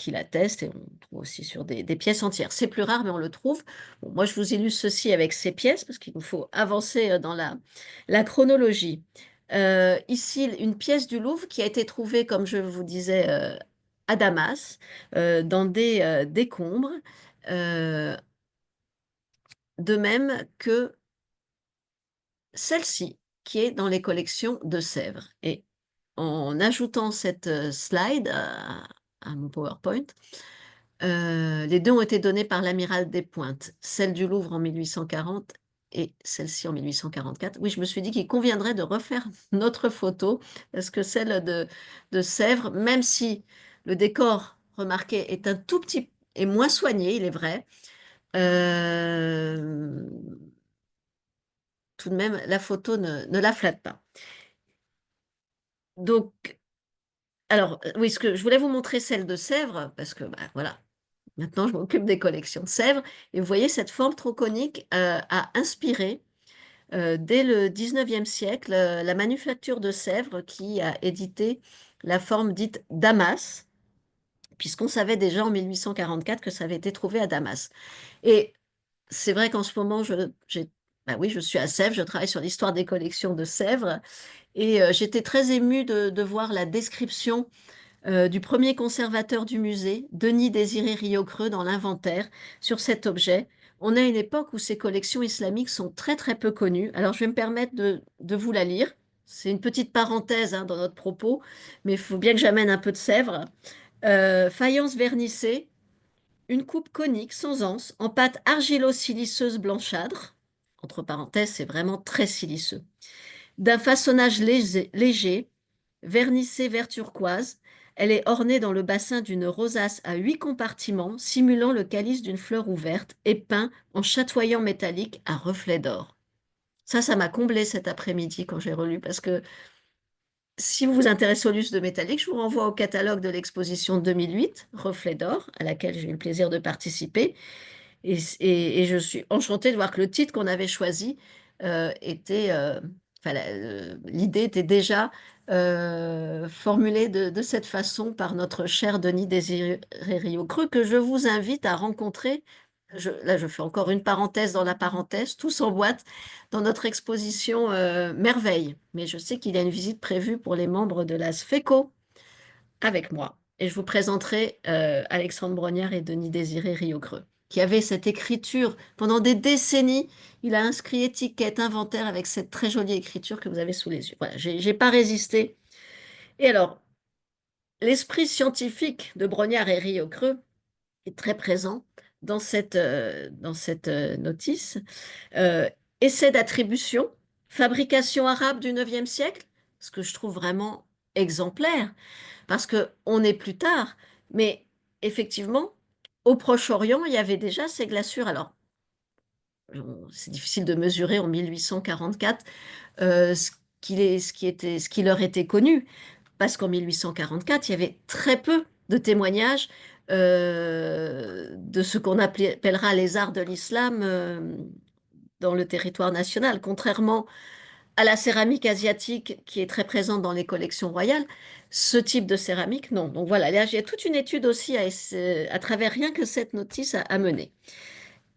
l'attestent, et on trouve aussi sur des pièces entières. C'est plus rare, mais on le trouve. Bon, moi, je vous illustre ceci avec ces pièces parce qu'il nous faut avancer dans la chronologie. Ici, une pièce du Louvre qui a été trouvée, comme je vous disais, à Damas, dans des décombres. Euh, de même que celle-ci, qui est dans les collections de Sèvres. Et en ajoutant cette slide à mon PowerPoint, les deux ont été donnés par l'amiral des Pointes, celle du Louvre en 1840 et celle-ci en 1844. Oui, je me suis dit qu'il conviendrait de refaire notre photo, parce que celle de Sèvres, même si le décor, remarquez, est un tout petit et moins soigné, il est vrai, euh, tout de même, la photo ne la flatte pas. Donc, alors, oui, ce que je voulais vous montrer celle de Sèvres, parce que bah, voilà, maintenant je m'occupe des collections de Sèvres, et vous voyez, cette forme tronconique a inspiré, dès le 19e siècle, la manufacture de Sèvres qui a édité la forme dite Damas, puisqu'on savait déjà en 1844 que ça avait été trouvé à Damas. Et c'est vrai qu'en ce moment, bah oui, je suis à Sèvres, je travaille sur l'histoire des collections de Sèvres. Et j'étais très émue de voir la description du premier conservateur du musée, Denis-Désiré Riocreux, dans l'inventaire, sur cet objet. On a une époque où ces collections islamiques sont très très peu connues. Alors je vais me permettre de vous la lire. C'est une petite parenthèse hein, dans notre propos, mais il faut bien que j'amène un peu de Sèvres. Faïence vernissée, une coupe conique sans anse, en pâte argilo-siliceuse blanchâtre. Entre parenthèses, c'est vraiment très siliceux. D'un façonnage léger, vernissée vert turquoise, elle est ornée dans le bassin d'une rosace à 8 compartiments, simulant le calice d'une fleur ouverte, et peint en chatoyant métallique à reflets d'or. Ça m'a comblé cet après-midi quand j'ai relu, parce que si vous vous intéressez au lustre de métallique, je vous renvoie au catalogue de l'exposition 2008, Reflets d'or, à laquelle j'ai eu le plaisir de participer. Et je suis enchantée de voir que le titre qu'on avait choisi était, enfin, l'idée était déjà formulée de cette façon par notre cher Denis Désiré Riocreux, que je vous invite à rencontrer. Là, je fais encore une parenthèse dans la parenthèse, tout s'emboîte dans notre exposition Merveille. Mais je sais qu'il y a une visite prévue pour les membres de la SFECO avec moi. Et je vous présenterai Alexandre Brognard et Denis Désiré Riocreux, qui avait cette écriture pendant des décennies. Il a inscrit étiquette, inventaire avec cette très jolie écriture que vous avez sous les yeux. Voilà, j'ai pas résisté. Et alors, l'esprit scientifique de Brognard et Riocreux est très présent dans cette notice. Euh, Essai d'attribution, fabrication arabe du 9e siècle, ce que je trouve vraiment exemplaire. Parce qu'on est plus tard, mais effectivement, au Proche-Orient, il y avait déjà ces glaçures. Alors, c'est difficile de mesurer en 1844 ce qui leur était connu, parce qu'en 1844, il y avait très peu de témoignages de ce qu'on appellera les arts de l'islam dans le territoire national, contrairement à la céramique asiatique qui est très présente dans les collections royales, ce type de céramique, non. Donc voilà, là, il y a toute une étude aussi à travers rien que cette notice à mener.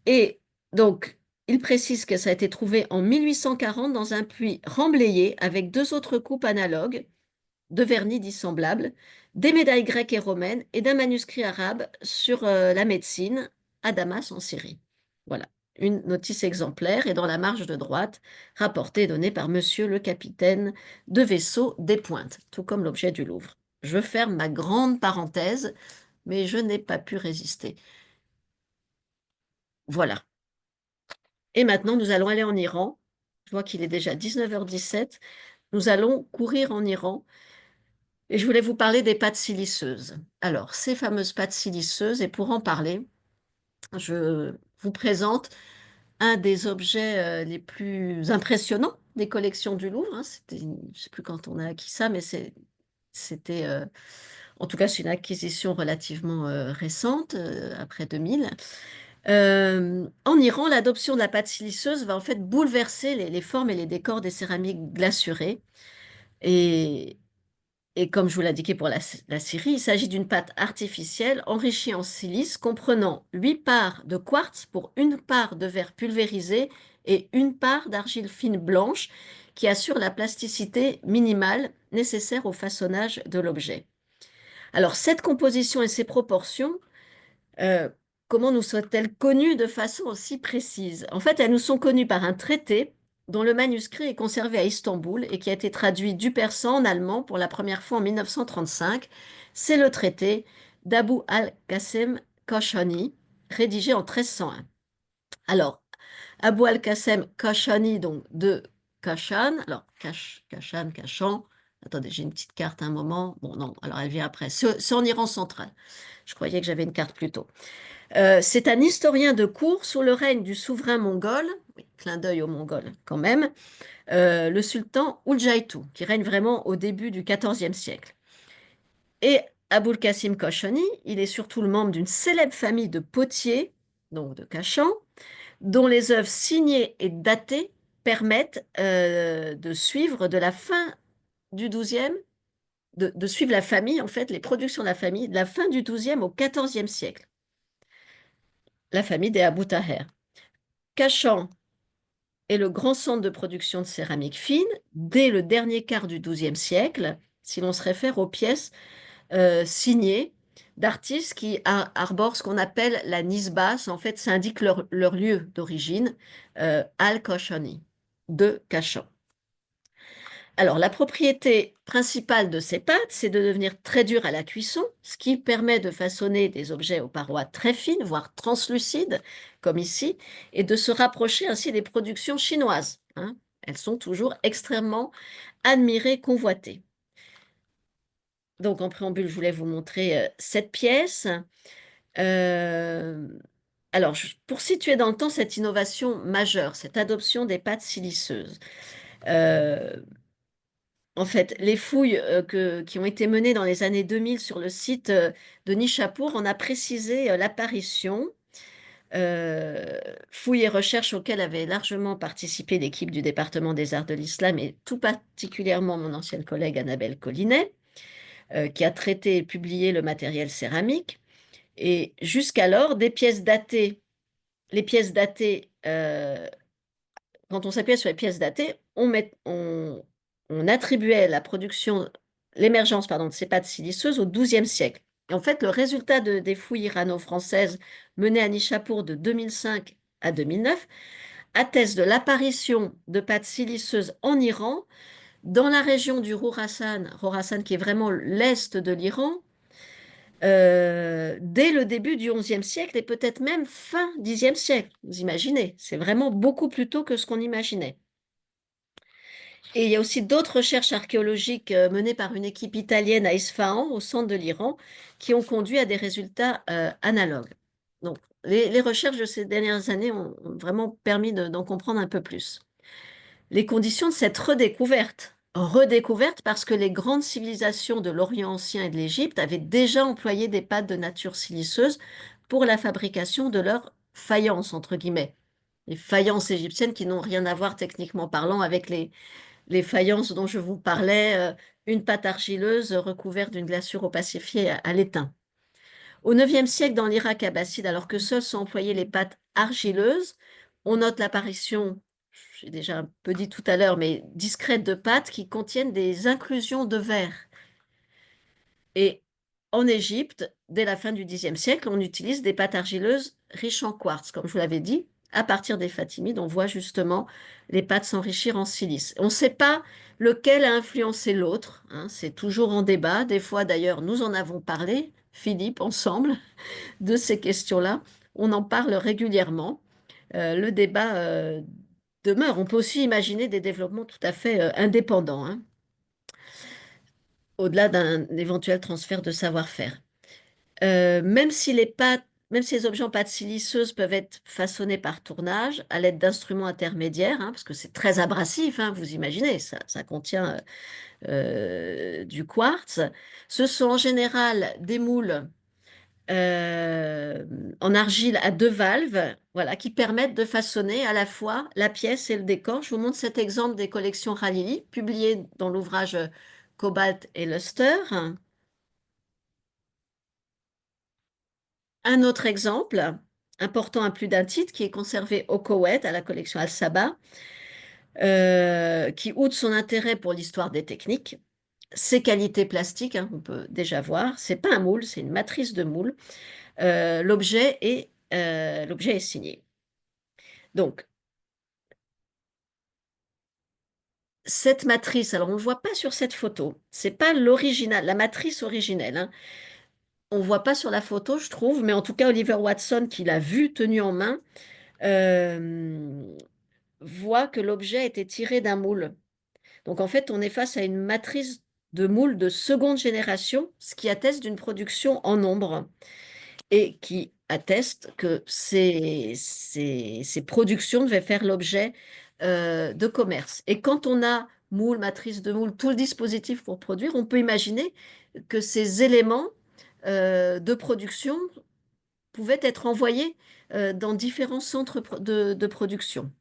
Et donc, il précise que ça a été trouvé en 1840 dans un puits remblayé avec deux autres coupes analogues de vernis dissemblables, des médailles grecques et romaines et d'un manuscrit arabe sur la médecine à Damas en Syrie. Voilà, une notice exemplaire et dans la marge de droite, rapportée et donnée par monsieur le capitaine de vaisseau des Pointes, tout comme l'objet du Louvre. Je ferme ma grande parenthèse, mais je n'ai pas pu résister. Voilà. Et maintenant, nous allons aller en Iran. Je vois qu'il est déjà 19h17. Nous allons courir en Iran. Et je voulais vous parler des pâtes siliceuses. Alors, ces fameuses pâtes siliceuses, et pour en parler, je vous présente un des objets les plus impressionnants des collections du Louvre, hein. Je ne sais plus quand on a acquis ça, mais c'était, en tout cas, c'est une acquisition relativement récente, après 2000. En Iran, l'adoption de la pâte siliceuse va en fait bouleverser les formes et les décors des céramiques glaçurées. Et, et comme je vous l'indiquais pour la Syrie, il s'agit d'une pâte artificielle enrichie en silice comprenant 8 parts de quartz pour une part de verre pulvérisé et une part d'argile fine blanche qui assure la plasticité minimale nécessaire au façonnage de l'objet. Alors, cette composition et ces proportions, euh, comment nous sont-elles connues de façon aussi précise? En fait, elles nous sont connues par un traité dont le manuscrit est conservé à Istanbul et qui a été traduit du persan en allemand pour la première fois en 1935. C'est le traité d'Abu al-Qasim Kashani, rédigé en 1301. Alors, Abu al-Qasim Kashani, donc de Kashan, alors Kashan, Kashan, attendez, j'ai une petite carte à un moment. Bon, non, alors elle vient après. C'est en Iran central. Je croyais que j'avais une carte plus tôt. C'est un historien de cour sous le règne du souverain mongol, oui, clin d'œil aux Mongols quand même, le sultan Uljaitu, qui règne vraiment au début du XIVe siècle. Et Aboul Qasim Koshani, il est surtout le membre d'une célèbre famille de potiers, donc de Kachan, dont les œuvres signées et datées permettent de suivre de la fin du XIIe, de suivre la famille, en fait, les productions de la famille, de la fin du XIIe au XIVe siècle, la famille des Abou Taher. Cachan est le grand centre de production de céramique fine dès le dernier quart du XIIe siècle, si l'on se réfère aux pièces signés d'artistes qui arborent ce qu'on appelle la nisbas. En fait, ça indique leur lieu d'origine, al-Kashani, de Kashan. Alors, la propriété principale de ces pâtes, c'est de devenir très dures à la cuisson, ce qui permet de façonner des objets aux parois très fines, voire translucides, comme ici, et de se rapprocher ainsi des productions chinoises, hein. Elles sont toujours extrêmement admirées, convoitées. Donc, en préambule, je voulais vous montrer cette pièce. Euh, alors, pour situer dans le temps cette innovation majeure, cette adoption des pâtes siliceuses, euh, en fait, les fouilles qui ont été menées dans les années 2000 sur le site de Nishapur, on a précisé l'apparition, fouilles et recherches auxquelles avait largement participé l'équipe du département des arts de l'islam et tout particulièrement mon ancienne collègue Annabelle Collinet, qui a traité et publié le matériel céramique. Et jusqu'alors, les pièces datées, quand on s'appuyait sur les pièces datées, on attribuait l'émergence, pardon, de ces pâtes siliceuses au XIIe siècle. Et en fait, le résultat des fouilles irano-françaises menées à Nishapur de 2005 à 2009 atteste de l'apparition de pâtes siliceuses en Iran, dans la région du Khorasan qui est vraiment l'est de l'Iran, dès le début du XIe siècle et peut-être même fin Xe siècle. Vous imaginez, c'est vraiment beaucoup plus tôt que ce qu'on imaginait. Et il y a aussi d'autres recherches archéologiques menées par une équipe italienne à Isfahan, au centre de l'Iran, qui ont conduit à des résultats analogues. Donc, les recherches de ces dernières années ont vraiment permis d'en comprendre un peu plus. Les conditions de cette redécouverte parce que les grandes civilisations de l'Orient ancien et de l'Égypte avaient déjà employé des pâtes de nature siliceuse pour la fabrication de leurs faïences, entre guillemets. Les faïences égyptiennes qui n'ont rien à voir techniquement parlant avec les faïences dont je vous parlais, une pâte argileuse recouverte d'une glaçure opacifiée à l'étain. Au IXe siècle, dans l'Irak abbasside, alors que seules sont employées les pâtes argileuses, on note l'apparition, j'ai déjà un peu dit tout à l'heure, mais discrète de pâtes qui contiennent des inclusions de verre. Et en Égypte, dès la fin du Xe siècle, on utilise des pâtes argileuses riches en quartz, comme je vous l'avais dit. À partir des Fatimides, on voit justement les pâtes s'enrichir en silice. On ne sait pas lequel a influencé l'autre, hein, c'est toujours en débat. Des fois, d'ailleurs, nous en avons parlé, Philippe, ensemble, de ces questions-là. On en parle régulièrement. Le débat demeure. On peut aussi imaginer des développements tout à fait indépendants, hein, au-delà d'un éventuel transfert de savoir-faire. Même si les objets en pâte siliceuse peuvent être façonnés par tournage à l'aide d'instruments intermédiaires, hein, parce que c'est très abrasif, hein, vous imaginez, ça contient du quartz. Ce sont en général des moules euh, en argile à deux valves, voilà, qui permettent de façonner à la fois la pièce et le décor. Je vous montre cet exemple des collections Khalili, publié dans l'ouvrage Cobalt et Luster. Un autre exemple, important à plus d'un titre, qui est conservé au Koweït, à la collection Al-Saba, qui, outre son intérêt pour l'histoire des techniques, ses qualités plastiques, hein, on peut déjà voir, c'est pas un moule, c'est une matrice de moule. L'objet est signé. Donc, cette matrice, alors on ne le voit pas sur cette photo, c'est pas l'original, la matrice originelle, hein. On ne voit pas sur la photo, je trouve, mais en tout cas, Oliver Watson, qui l'a vu tenu en main, euh, voit que l'objet a été tiré d'un moule. Donc en fait, on est face à une matrice de moule de seconde génération, ce qui atteste d'une production en nombre et qui atteste que ces productions devaient faire l'objet de commerce. Et quand on a moule, matrice de moule, tout le dispositif pour produire, on peut imaginer que ces éléments de production pouvaient être envoyés dans différents centres de production.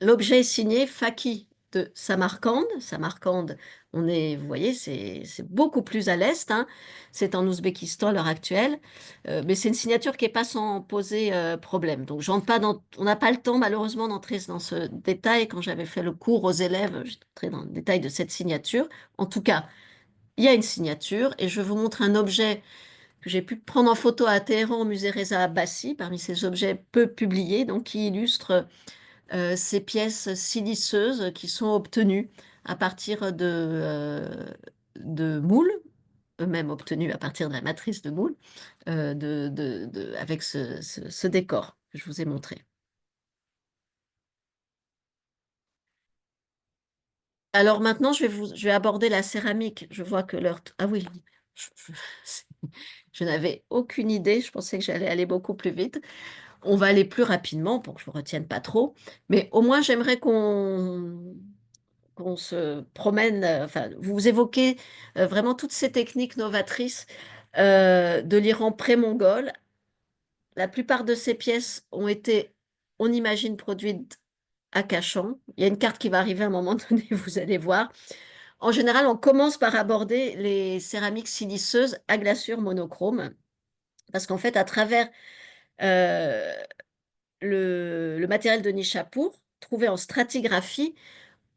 L'objet est signé Faki de Samarcande. Samarcande, vous voyez, c'est beaucoup plus à l'est, hein. C'est en Ouzbékistan à l'heure actuelle. Mais c'est une signature qui n'est pas sans poser problème. Donc, on n'a pas le temps, malheureusement, d'entrer dans ce détail. Quand j'avais fait le cours aux élèves, j'ai entré dans le détail de cette signature. En tout cas, il y a une signature et je vous montre un objet que j'ai pu prendre en photo à Téhéran au musée Reza Abbasi, parmi ces objets peu publiés, donc qui illustrent ces pièces siliceuses qui sont obtenues à partir de moules, eux-mêmes obtenus à partir de la matrice de moules, avec ce décor que je vous ai montré. Alors maintenant, je vais aborder la céramique. Je vois que l'heure... Ah oui, je, je- je n'avais aucune idée. Je pensais que j'allais aller beaucoup plus vite. On va aller plus rapidement pour que je ne vous retienne pas trop. Mais au moins, j'aimerais qu'on se promène. Enfin, vous évoquez vraiment toutes ces techniques novatrices de l'Iran pré-mongol. La plupart de ces pièces ont été, on imagine, produites à Cachan. Il y a une carte qui va arriver à un moment donné, vous allez voir. En général, on commence par aborder les céramiques siliceuses à glaçure monochrome, parce qu'en fait, à travers euh, le matériel de Nishapur, trouvé en stratigraphie,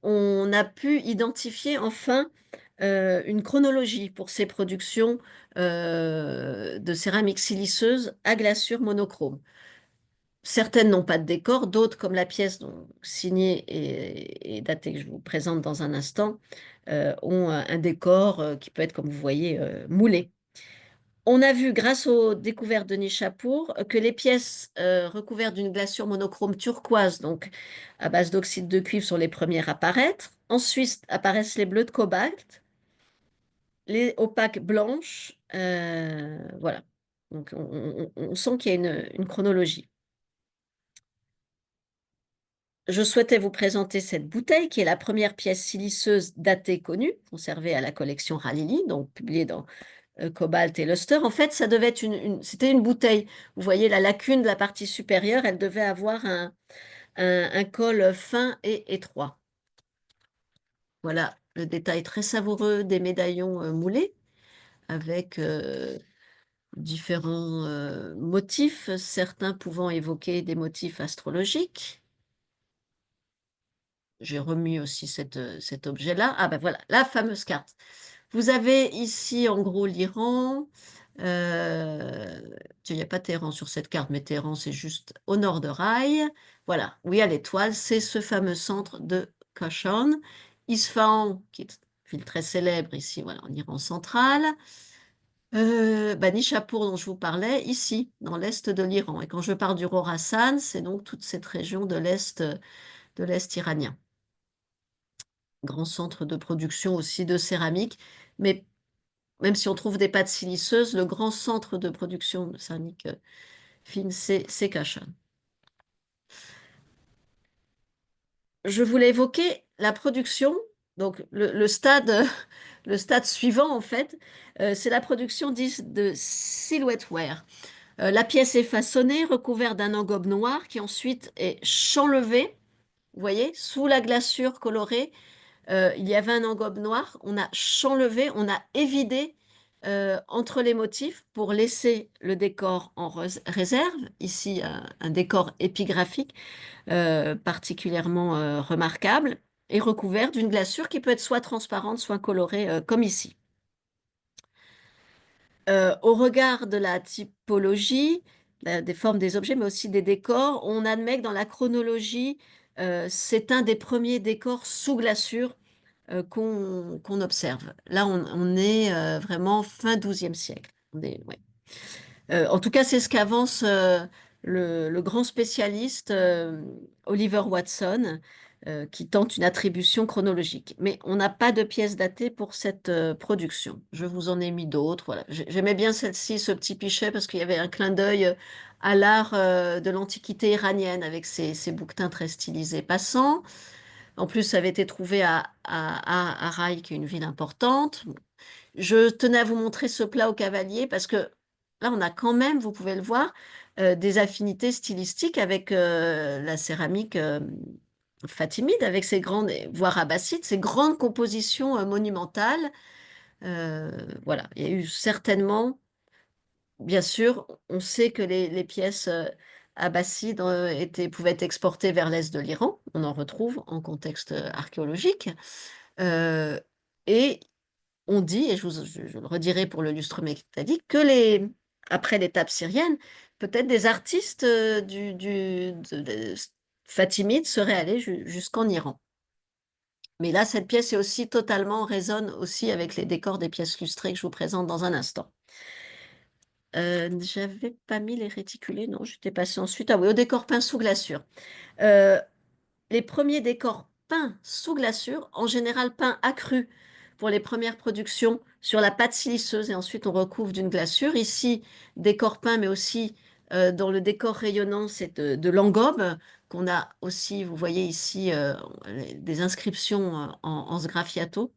on a pu identifier enfin une chronologie pour ces productions de céramique siliceuse à glaçure monochrome. Certaines n'ont pas de décor, d'autres, comme la pièce signée et datée que je vous présente dans un instant, ont un décor qui peut être, comme vous voyez, moulé. On a vu, grâce aux découvertes de Nishapur, que les pièces recouvertes d'une glaçure monochrome turquoise, donc à base d'oxyde de cuivre, sont les premières à apparaître. Ensuite apparaissent les bleus de cobalt, les opaques blanches. Voilà. Donc on sent qu'il y a une chronologie. Je souhaitais vous présenter cette bouteille, qui est la première pièce siliceuse datée connue, conservée à la collection Ralili, donc publiée dans Cobalt et Luster. En fait, ça devait être c'était une bouteille. Vous voyez la lacune de la partie supérieure, elle devait avoir un col fin et étroit. Voilà le détail très savoureux des médaillons moulés avec différents motifs, certains pouvant évoquer des motifs astrologiques. J'ai remis aussi cet objet-là. Ah ben voilà, la fameuse carte. Vous avez ici en gros l'Iran. Euh, il n'y a pas Téhéran sur cette carte, mais Téhéran c'est juste au nord de Rai. Voilà, où il y a l'étoile, c'est ce fameux centre de Kashan. Isfahan, qui est une ville très célèbre ici, voilà, en Iran central. Nishapur dont je vous parlais, ici, dans l'est de l'Iran. Et quand je parle du Khorasan, c'est donc toute cette région de l'est iranien. Grand centre de production aussi de céramique, mais même si on trouve des pâtes siliceuses, le grand centre de production de céramique fine, c'est Kashan. Je voulais évoquer la production, donc le stade, le stade suivant en fait, c'est la production dite de silhouette ware. La pièce est façonnée, recouverte d'un engobe noir qui ensuite est chanlevé, vous voyez, sous la glaçure colorée. Il y avait un engobe noir, on a chanlevé, on a évidé entre les motifs pour laisser le décor en réserve. Ici, un décor épigraphique particulièrement remarquable et recouvert d'une glaçure qui peut être soit transparente, soit colorée, comme ici. Au regard de la typologie, des formes des objets, mais aussi des décors, on admet que dans la chronologie, c'est un des premiers décors sous glaçure qu'on observe. Là, on est vraiment fin XIIe siècle. Ouais. En tout cas, c'est ce qu'avance le grand spécialiste Oliver Watson, qui tente une attribution chronologique. Mais on n'a pas de pièce datée pour cette production. Je vous en ai mis d'autres. Voilà. J'aimais bien celle-ci, ce petit pichet, parce qu'il y avait un clin d'œil à l'art de l'Antiquité iranienne, avec ces bouquetins très stylisés passants. En plus, ça avait été trouvé à Rai, qui est une ville importante. Je tenais à vous montrer ce plat au cavalier parce que là, on a quand même, vous pouvez le voir, des affinités stylistiques avec la céramique fatimide, avec ses grandes, voire abbasside, ces grandes compositions monumentales. Voilà, il y a eu certainement, bien sûr, on sait que les pièces abbassides pouvaient être exportées vers l'est de l'Iran. On en retrouve en contexte archéologique. Euh, et on dit, et je le redirai pour le lustre métallique, que après l'étape syrienne, peut-être des artistes fatimides seraient allés jusqu'en Iran. Mais là, cette pièce est aussi résonne aussi avec les décors des pièces lustrées que je vous présente dans un instant. J'avais pas mis les réticulés, non, j'étais passée ensuite. Ah oui, au décor peint sous glaçure. Euh, les premiers décors peints sous glaçure, en général peints accrus pour les premières productions sur la pâte siliceuse et ensuite on recouvre d'une glaçure. Ici, décor peint, mais aussi dans le décor rayonnant, c'est de l'engobe qu'on a aussi, vous voyez ici, des inscriptions en sgraffiato.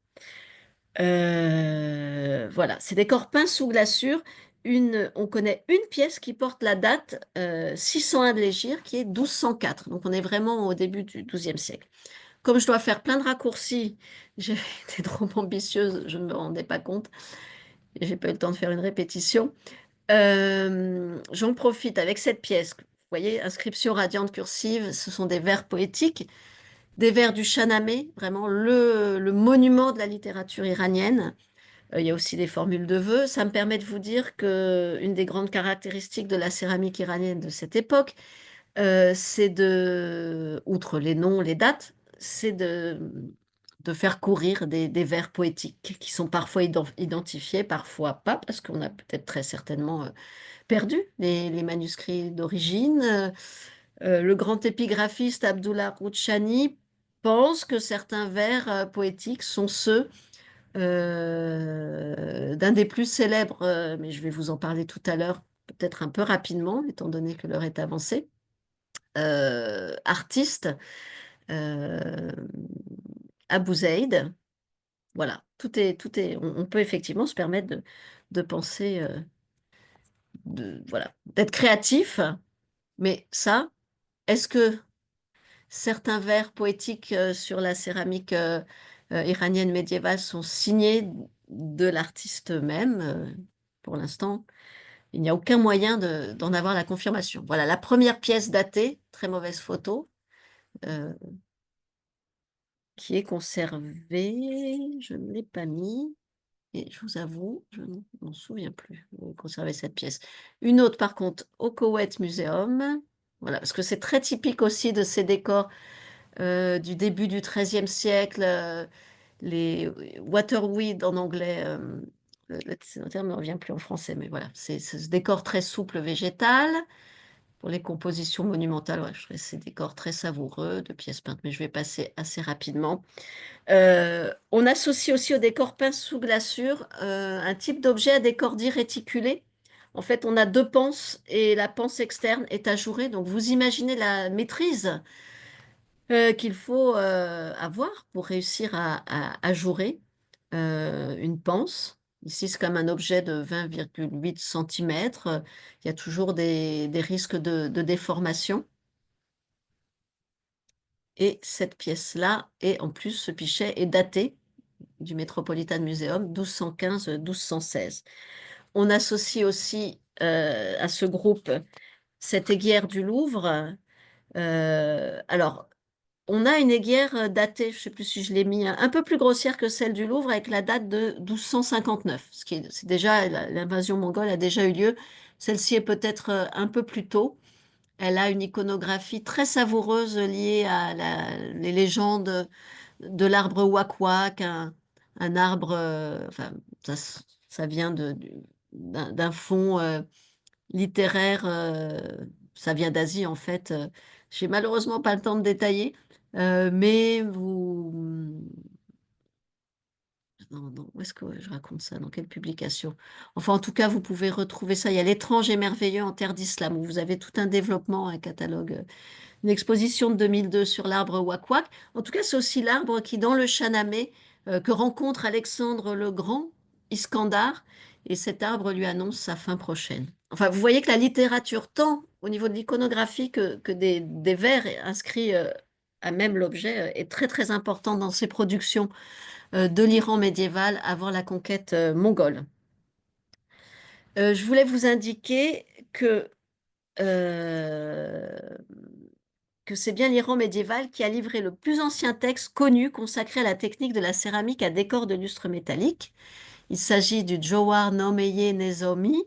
Voilà, c'est des corps peints sous glaçure. On connaît une pièce qui porte la date 601 de l'Hégire, qui est 1204. Donc on est vraiment au début du XIIe siècle. Comme je dois faire plein de raccourcis, j'ai été trop ambitieuse, je ne me rendais pas compte. Et j'ai pas eu le temps de faire une répétition. J'en profite avec cette pièce. Vous voyez, inscription radiante cursive, ce sont des vers poétiques, des vers du Shahnameh, vraiment le monument de la littérature iranienne. Il y a aussi des formules de vœux. Ça me permet de vous dire que une des grandes caractéristiques de la céramique iranienne de cette époque, c'est outre les noms, les dates, c'est de faire courir des vers poétiques qui sont parfois identifiés, parfois pas, parce qu'on a peut-être très certainement perdu les manuscrits d'origine. Le grand épigraphiste Abdullah Rouchani pense que certains vers poétiques sont ceux d'un des plus célèbres, mais je vais vous en parler tout à l'heure, peut-être un peu rapidement, étant donné que l'heure est avancée, artiste, euh, Abu Zaïd. Voilà, on peut effectivement se permettre de penser, voilà, d'être créatif, mais ça, est-ce que certains vers poétiques sur la céramique iranienne médiévale sont signés de l'artiste même? Pour l'instant, il n'y a aucun moyen d'en avoir la confirmation. Voilà, la première pièce datée, très mauvaise photo, euh, qui est conservée. Je ne l'ai pas mis. Et je vous avoue, je ne m'en souviens plus de conserver cette pièce. Une autre, par contre, au Koweït Museum. Voilà, parce que c'est très typique aussi de ces décors du début du XIIIe siècle, les waterweed en anglais. Le terme ne revient plus en français, mais voilà, c'est ce décor très souple végétal. Pour les compositions monumentales, ouais, je ferai ces décors très savoureux de pièces peintes, mais je vais passer assez rapidement. On associe aussi au décor peint sous glaçure un type d'objet à décor dit réticulé. En fait, on a deux panses et la panse externe est ajourée. Donc, vous imaginez la maîtrise qu'il faut avoir pour réussir à ajourer une panse. Ici, c'est comme un objet de 20,8 cm. Il y a toujours des risques de déformation. Et cette pièce-là, et en plus, ce pichet est daté du Metropolitan Museum 1215-1216. On associe aussi à ce groupe cette aiguière du Louvre. Alors, on a une aiguière datée, je ne sais plus si je l'ai mis, un peu plus grossière que celle du Louvre, avec la date de 1259. C'est déjà, l'invasion mongole a déjà eu lieu. Celle-ci est peut-être un peu plus tôt. Elle a une iconographie très savoureuse liée à les légendes de l'arbre Wak-Wak, un arbre, enfin, ça, ça vient d'un fond littéraire, ça vient d'Asie en fait. J'ai malheureusement pas le temps de détailler, mais non, non, où est-ce que je raconte ça? Dans quelle publication? Enfin, en tout cas, vous pouvez retrouver ça. Il y a L'étrange et merveilleux en terre d'islam, où vous avez tout un développement, un catalogue, une exposition de 2002 sur l'arbre Wak-Wak. En tout cas, c'est aussi l'arbre qui, dans le Shahnameh, que rencontre Alexandre le Grand, Iskandar, et cet arbre lui annonce sa fin prochaine. Enfin, vous voyez que la littérature, tant au niveau de l'iconographie que des vers inscrits à même l'objet, est très très importante dans ces productions de l'Iran médiéval avant la conquête mongole. Je voulais vous indiquer que, euh, que c'est bien l'Iran médiéval qui a livré le plus ancien texte connu consacré à la technique de la céramique à décor de lustre métallique. Il s'agit du Jawhar Nameye Nezomi,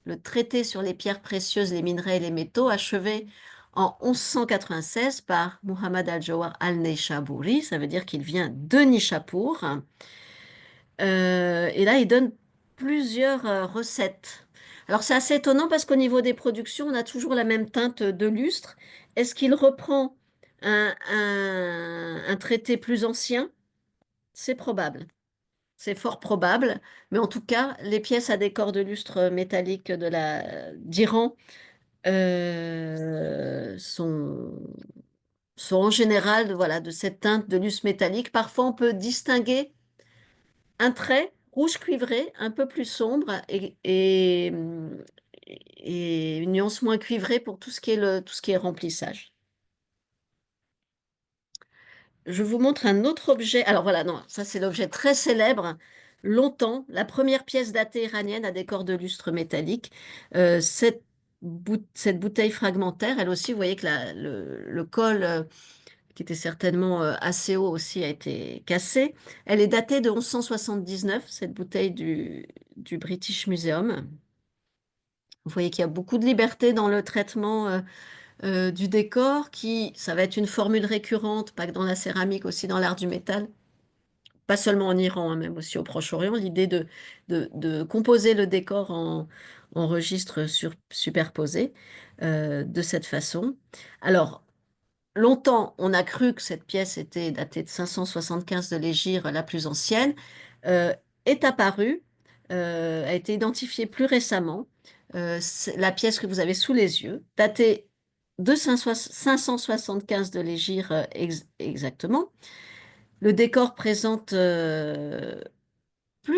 le traité sur les pierres précieuses, les minerais et les métaux, achevé en 1196 par Muhammad al-Jawhar al-Neyshaburi. Ça veut dire qu'il vient de Nishapur. Et là, il donne plusieurs recettes. Alors, c'est assez étonnant parce qu'au niveau des productions, on a toujours la même teinte de lustre. Est-ce qu'il reprend un traité plus ancien? C'est probable. C'est fort probable. Mais en tout cas, les pièces à décor de lustre métallique d'Iran sont en général voilà, de cette teinte de lustre métallique. Parfois, on peut distinguer un trait rouge cuivré, un peu plus sombre et une nuance moins cuivrée pour tout ce qui est tout ce qui est remplissage. Je vous montre un autre objet. Alors voilà, non, ça c'est l'objet très célèbre. Longtemps, la première pièce datée iranienne à décor de lustre métallique. Cette bouteille fragmentaire, elle aussi, vous voyez que le col, qui était certainement assez haut aussi, a été cassé. Elle est datée de 1179, cette bouteille du British Museum. Vous voyez qu'il y a beaucoup de liberté dans le traitement du décor, ça va être une formule récurrente, pas que dans la céramique, aussi dans l'art du métal, pas seulement en Iran, hein, même aussi au Proche-Orient, l'idée de composer le décor en registres superposés de cette façon. Alors, longtemps, on a cru que cette pièce était datée de 575 de l'Hégire, la plus ancienne, euh, est apparue, a été identifiée plus récemment. C'est la pièce que vous avez sous les yeux, datée de 575 de l'Hégire exactement. Le décor présente plus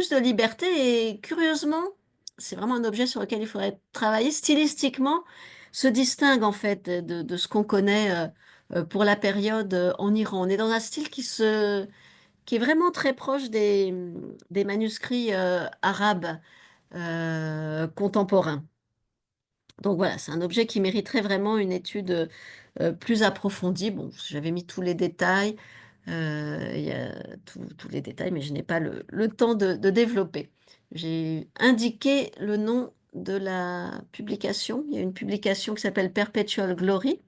de liberté et curieusement, c'est vraiment un objet sur lequel il faudrait travailler. Stylistiquement, se distingue en fait de ce qu'on connaît pour la période en Iran. On est dans un style qui est vraiment très proche des manuscrits arabes contemporains. Donc voilà, c'est un objet qui mériterait vraiment une étude plus approfondie. Bon, j'avais mis tous les détails, il y a tous les détails, mais je n'ai pas le temps de développer. J'ai indiqué le nom de la publication. Il y a une publication qui s'appelle Perpetual Glory,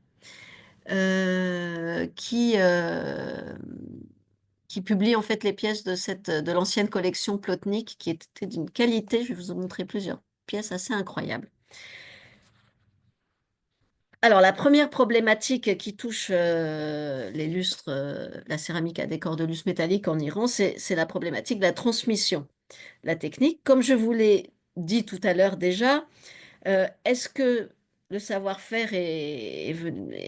euh, qui, euh, qui publie en fait les pièces de l'ancienne collection Plotnik, qui était d'une qualité, je vais vous montrer plusieurs pièces assez incroyables. Alors, la première problématique qui touche les lustres, la céramique à décor de lustre métallique en Iran, c'est la problématique de la transmission. La technique, comme je vous l'ai dit tout à l'heure déjà, est-ce que le savoir-faire est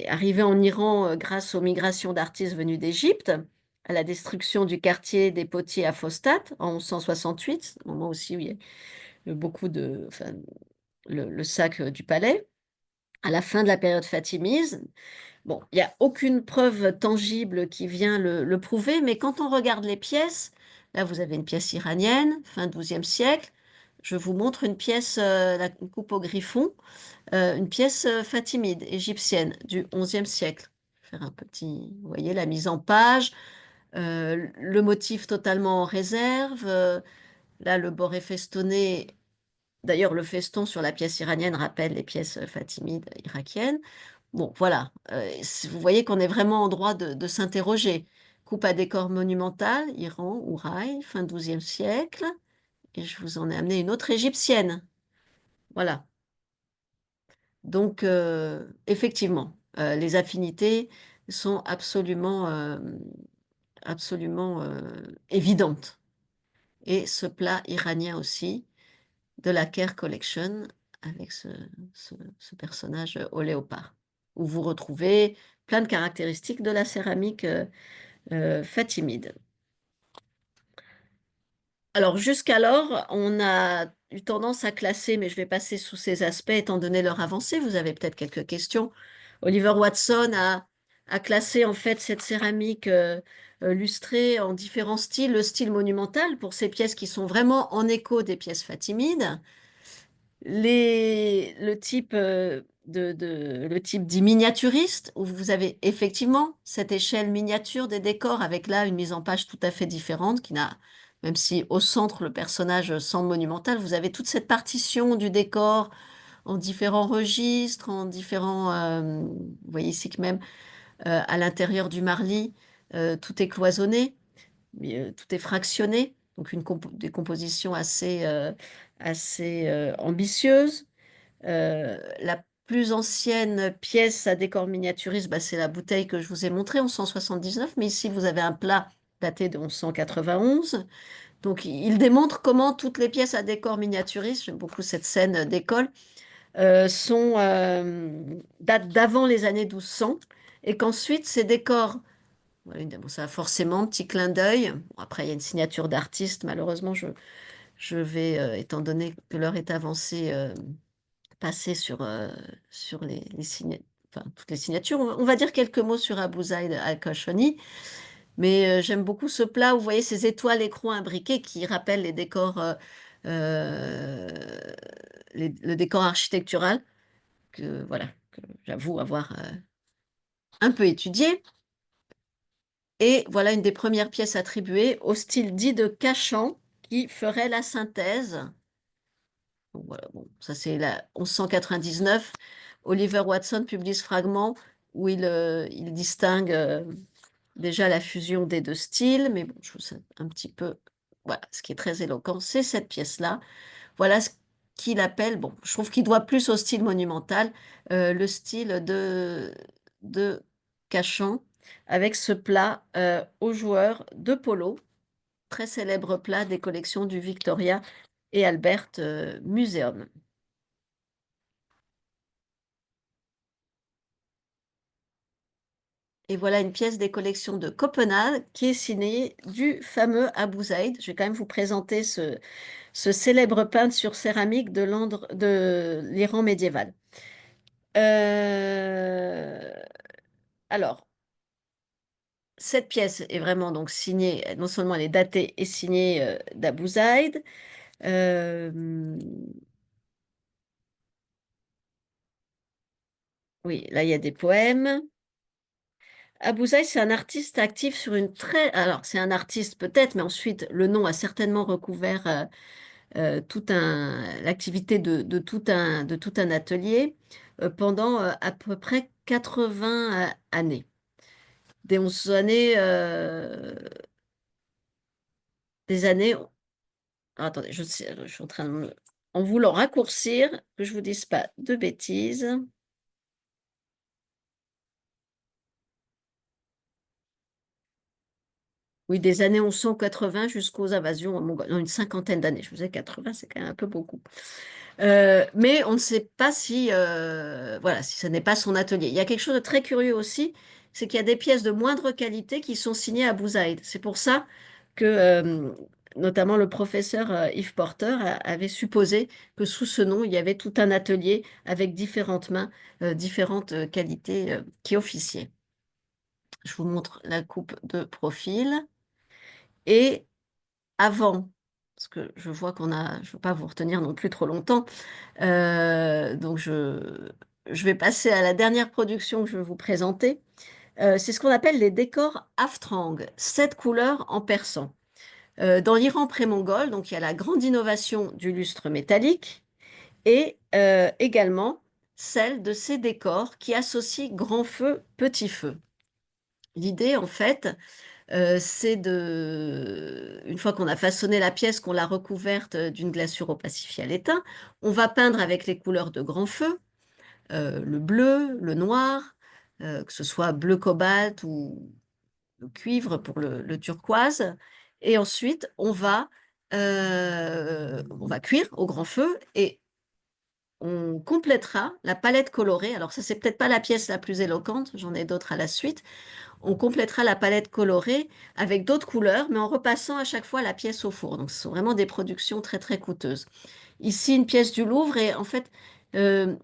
arrivé en Iran grâce aux migrations d'artistes venus d'Égypte, à la destruction du quartier des potiers à Fostat en 1168, au moment aussi où il y a eu enfin, le sac du palais, à la fin de la période fatimide? Bon, il n'y a aucune preuve tangible qui vient le prouver, mais quand on regarde les pièces, là vous avez une pièce iranienne, fin XIIe siècle, je vous montre une pièce, une coupe au griffon, une pièce fatimide, égyptienne, du XIe siècle. Je vais faire un petit, vous voyez, la mise en page, le motif totalement en réserve, là le bord est festonné. D'ailleurs, le feston sur la pièce iranienne rappelle les pièces fatimides irakiennes. Bon, voilà. Vous voyez qu'on est vraiment en droit de s'interroger. Coupe à décor monumental, Iran, Ouraï, fin XIIe siècle. Et je vous en ai amené une autre égyptienne. Voilà. Donc, effectivement, les affinités sont absolument évidentes. Et ce plat iranien aussi, de la Care Collection, avec ce personnage au léopard, où vous retrouvez plein de caractéristiques de la céramique fatimide. Alors jusqu'alors, on a eu tendance à classer, mais je vais passer sous ces aspects étant donné leur avancée. Vous avez peut-être quelques questions. Oliver Watson a classé en fait cette céramique lustrée en différents styles. Le style monumental pour ces pièces qui sont vraiment en écho des pièces fatimides. Le type le type dit miniaturiste, où vous avez effectivement cette échelle miniature des décors, avec là une mise en page tout à fait différente, qui n'a, même si au centre le personnage semble monumental, vous avez toute cette partition du décor en différents registres, en différents, vous voyez ici que même à l'intérieur du Marly, tout est cloisonné, mais, tout est fractionné, donc des compositions assez ambitieuses. La plus ancienne pièce à décor miniaturiste, bah, c'est la bouteille que je vous ai montrée, 1179, mais ici vous avez un plat daté de 1191. Donc il démontre comment toutes les pièces à décor miniaturiste, j'aime beaucoup cette scène d'école, datent d'avant les années 1200, et qu'ensuite ces décors, voilà, bon, ça a forcément un petit clin d'œil. Bon, après il y a une signature d'artiste, malheureusement je vais, étant donné que l'heure est avancée, passer sur enfin, toutes les signatures. On va dire quelques mots sur Abu Zaïd al-Kashani, mais j'aime beaucoup ce plat où vous voyez ces étoiles écrans imbriquées qui rappellent les décors, euh, le décor architectural que, voilà, que j'avoue avoir un peu étudié. Et voilà une des premières pièces attribuées au style dit de Cachan qui ferait la synthèse. Donc voilà, bon, ça c'est la 1199. Oliver Watson publie ce fragment où il distingue déjà la fusion des deux styles, mais bon, je trouve ça un petit peu, voilà, ce qui est très éloquent, c'est cette pièce-là. Voilà ce qu'il appelle, bon, je trouve qu'il doit plus au style monumental, le style de Cachan, avec ce plat aux joueurs de polo, très célèbre plat des collections du Victoria et Albert Museum. Et voilà une pièce des collections de Copenhague qui est signée du fameux Abu Zaïd. Je vais quand même vous présenter ce célèbre peintre sur céramique de l'Iran médiéval. Euh, alors, cette pièce est vraiment donc signée, non seulement elle est datée et signée d'Abu Zaïd. Euh, oui, là il y a des poèmes. Abu Zaïd, c'est un artiste actif sur une très... Alors, c'est un artiste peut-être, mais ensuite, le nom a certainement recouvert l'activité de tout un atelier pendant à peu près 80 années. Des 11 années, des années. Alors, attendez, je suis en train de en voulant raccourcir, que je vous dise pas de bêtises. Oui, des années 1180 jusqu'aux invasions mongoles. Non, une cinquantaine d'années. Je vous ai 80, c'est quand même un peu beaucoup. Mais on ne sait pas si, voilà, si ce n'est pas son atelier. Il y a quelque chose de très curieux aussi, c'est qu'il y a des pièces de moindre qualité qui sont signées à Bouzaïd. C'est pour ça que, notamment, le professeur Yves Porter avait supposé que sous ce nom, il y avait tout un atelier avec différentes mains, différentes qualités qui officiaient. Je vous montre la coupe de profil. Et avant, parce que je vois je ne veux pas vous retenir non plus trop longtemps, donc je vais passer à la dernière production que je vais vous présenter. C'est ce qu'on appelle les décors aftrang, 7 couleurs en persan. Dans l'Iran pré-mongol, donc il y a la grande innovation du lustre métallique et également celle de ces décors qui associent grand feu, petit feu. L'idée, en fait, c'est une fois qu'on a façonné la pièce, qu'on l'a recouverte d'une glaçure opacifiée à l'étain, on va peindre avec les couleurs de grand feu, le bleu, le noir, que ce soit bleu cobalt ou le cuivre pour le turquoise. Et ensuite, on va cuire au grand feu et on complétera la palette colorée. Alors ça, c'est peut-être pas la pièce la plus éloquente, j'en ai d'autres à la suite. On complétera la palette colorée avec d'autres couleurs, mais en repassant à chaque fois la pièce au four. Donc, ce sont vraiment des productions très, très coûteuses. Ici, une pièce du Louvre, et en fait, euh,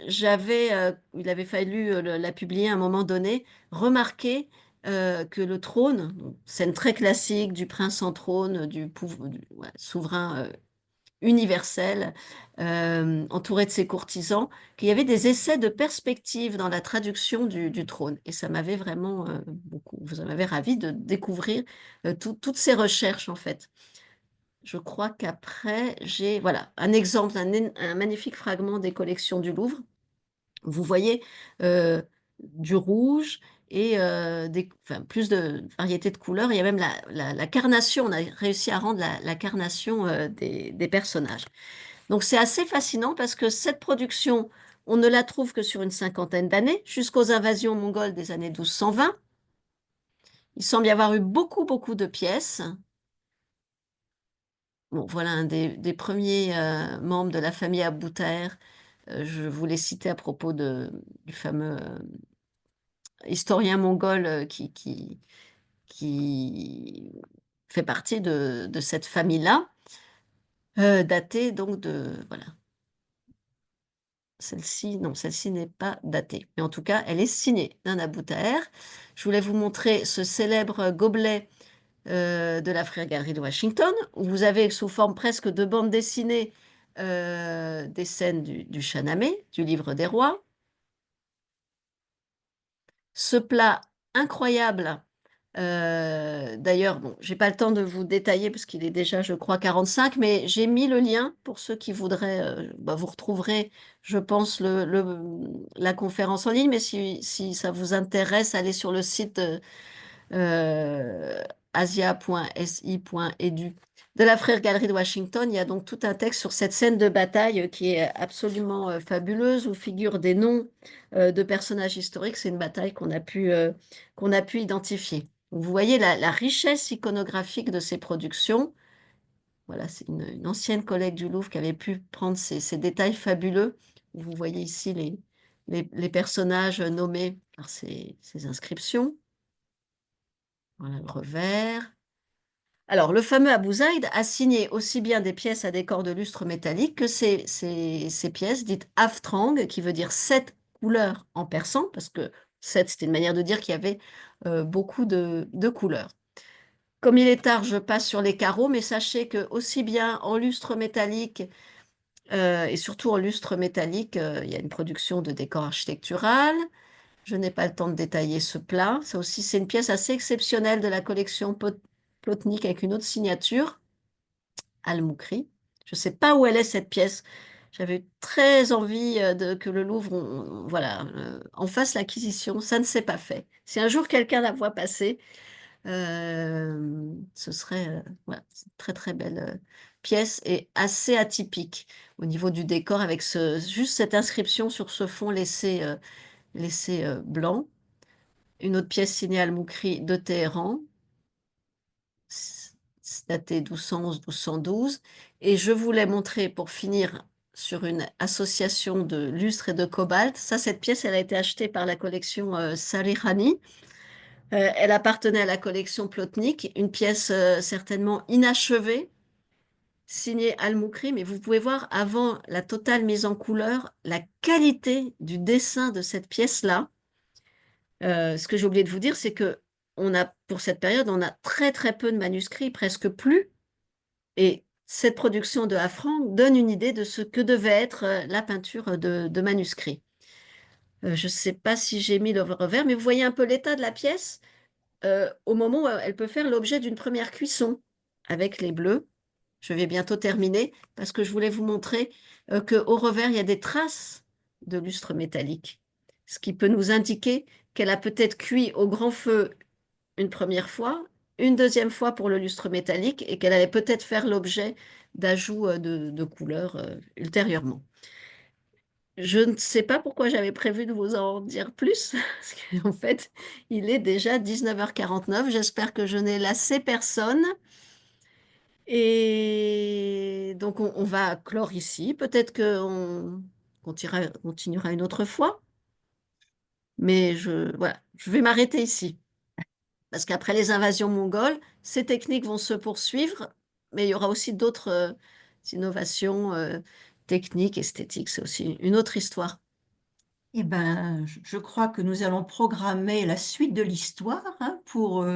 il avait fallu la publier à un moment donné, remarquer que le trône, donc, scène très classique du prince en trône, du, ouais, souverain universel, entouré de ses courtisans, qu'il y avait des essais de perspective dans la traduction du trône. Et ça m'avait vraiment beaucoup, vous m'avez ravi de découvrir toutes ces recherches, en fait. Je crois qu'après, j'ai, voilà, un exemple, un magnifique fragment des collections du Louvre. Vous voyez du rouge et enfin, plus de variété de couleurs. Il y a même la carnation. On a réussi à rendre la carnation des personnages. Donc c'est assez fascinant parce que cette production, on ne la trouve que sur une cinquantaine d'années, jusqu'aux invasions mongoles des années 1220. Il semble y avoir eu beaucoup, beaucoup de pièces. Bon, voilà un des premiers membres de la famille Abou Taher. Je voulais citer à propos du fameux historien mongol qui fait partie de cette famille-là, datée donc de, voilà, celle-ci, non, celle-ci n'est pas datée, mais en tout cas, elle est signée d'un Abou Taher. Je voulais vous montrer ce célèbre gobelet de la Frère Galerie de Washington, où vous avez sous forme presque de bande dessinée des scènes du Shahnameh, du Livre des Rois. Ce plat incroyable, d'ailleurs, bon, j'ai pas le temps de vous détailler parce qu'il est déjà, je crois, 45, mais j'ai mis le lien pour ceux qui voudraient, bah, vous retrouverez, je pense, la conférence en ligne, mais si ça vous intéresse, allez sur le site asia.si.edu de la Frère Galerie de Washington. Il y a donc tout un texte sur cette scène de bataille qui est absolument fabuleuse, où figurent des noms de personnages historiques. C'est une bataille qu'on a pu identifier. Donc, vous voyez la richesse iconographique de ces productions. Voilà, c'est une ancienne collègue du Louvre qui avait pu prendre ces détails fabuleux. Vous voyez ici les personnages nommés par ces inscriptions. Voilà le revers. Alors, le fameux Abu Zaïd a signé aussi bien des pièces à décor de lustre métallique que ces pièces dites Aftrang, qui veut dire sept couleurs en persan, parce que sept, c'était une manière de dire qu'il y avait beaucoup de couleurs. Comme il est tard, je passe sur les carreaux, mais sachez que aussi bien en lustre métallique et surtout en lustre métallique, il y a une production de décor architectural. Je n'ai pas le temps de détailler ce plat. Ça aussi, c'est une pièce assez exceptionnelle de la collection Plotnik avec une autre signature, Al-Moukri. Je ne sais pas où elle est cette pièce. J'avais très envie que le Louvre voilà, en fasse l'acquisition. Ça ne s'est pas fait. Si un jour quelqu'un la voit passer, ce serait voilà, c'est une très très belle pièce et assez atypique au niveau du décor avec juste cette inscription sur ce fond laissé blanc. Une autre pièce signée Al-Moukri de Téhéran, datée 1211-1212. Et je voulais montrer, pour finir, sur une association de lustre et de cobalt. Ça, cette pièce, elle a été achetée par la collection Salihani. Elle appartenait à la collection Plotnik, une pièce certainement inachevée, signée Al-Moukri, mais vous pouvez voir, avant la totale mise en couleur, la qualité du dessin de cette pièce-là. Ce que j'ai oublié de vous dire, c'est que pour cette période, on a très très peu de manuscrits, presque plus. Et cette production de Hafrang donne une idée de ce que devait être la peinture de manuscrits. Je ne sais pas si j'ai mis le revers, mais vous voyez un peu l'état de la pièce au moment où elle peut faire l'objet d'une première cuisson avec les bleus. Je vais bientôt terminer parce que je voulais vous montrer qu'au revers, il y a des traces de lustre métallique, ce qui peut nous indiquer qu'elle a peut-être cuit au grand feu une première fois, une deuxième fois pour le lustre métallique et qu'elle allait peut-être faire l'objet d'ajouts de couleurs ultérieurement. Je ne sais pas pourquoi j'avais prévu de vous en dire plus, parce qu'en fait, il est déjà 19h49. J'espère que je n'ai lassé personne. Et donc, on va clore ici. Peut-être qu'on continuera une autre fois, mais voilà, je vais m'arrêter ici. Parce qu'après les invasions mongoles, ces techniques vont se poursuivre, mais il y aura aussi d'autres innovations techniques, esthétiques. C'est aussi une autre histoire. Eh ben, je crois que nous allons programmer la suite de l'histoire hein, pour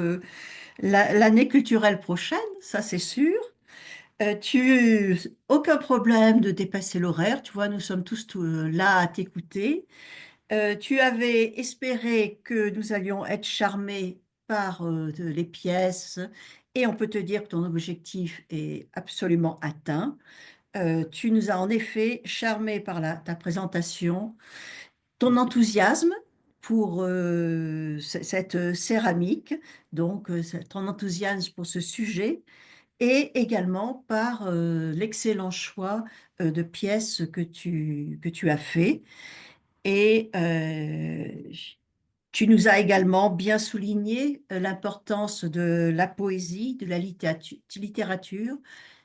l'année culturelle prochaine, ça c'est sûr. Aucun problème de dépasser l'horaire, tu vois, nous sommes là à t'écouter. Tu avais espéré que nous allions être charmés par les pièces et on peut te dire que ton objectif est absolument atteint. Tu nous as en effet charmés par ta présentation, ton enthousiasme pour cette céramique, donc ton enthousiasme pour ce sujet et également par l'excellent choix de pièces que tu as fait. Et tu nous as également bien souligné l'importance de la poésie, de la littérature,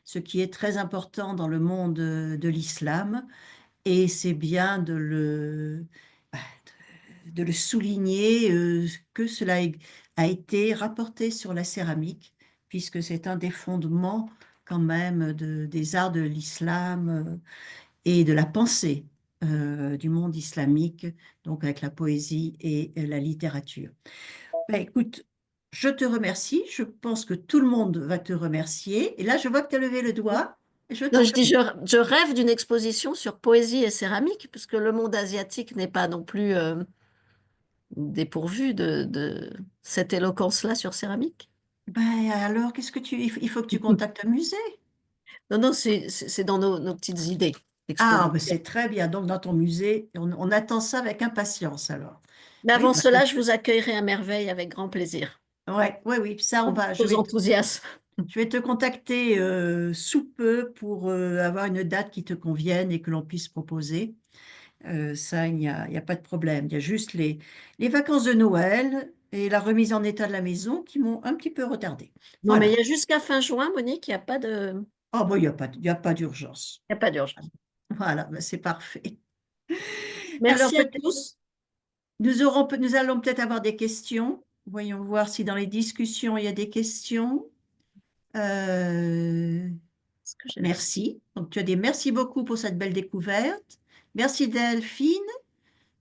ce qui est très important dans le monde de l'islam. Et c'est bien bah, de le souligner que cela a été rapporté sur la céramique, puisque c'est un des fondements quand même des arts de l'islam et de la pensée du monde islamique, donc avec la poésie et la littérature. Ben, écoute, je te remercie. Je pense que tout le monde va te remercier. Et là, je vois que tu as levé le doigt. Je Non, t'en je dis, prie. je rêve d'une exposition sur poésie et céramique, parce que le monde asiatique n'est pas non plus dépourvu de cette éloquence-là sur céramique. Ben, alors, il faut que tu contactes un musée. Non, non, c'est dans nos petites idées Ah, ben, d'exposition. c'est très bien. Donc, dans ton musée, on attend ça avec impatience alors. Mais Oui, avant parce que cela, je vous accueillerai à merveille avec grand plaisir, ouais, ouais, oui, ça, aux enthousiasmes. je vais te contacter sous peu pour avoir une date qui te convienne et que l'on puisse proposer. Ça, il y a pas de problème. Il y a juste les vacances de Noël et la remise en état de la maison qui m'ont un petit peu retardé. Non, mais il Voilà. y a jusqu'à fin juin, Monique, Oh, bon, il y a pas d'urgence. il y a pas d'urgence. Voilà, ben, c'est parfait. Alors, Merci à tous. nous allons peut-être avoir des questions. Voyons voir si dans les discussions, il y a des questions. Euh, Ce que j'ai reçu. Merci. Donc, tu as dit merci beaucoup pour cette belle découverte. Merci Delphine.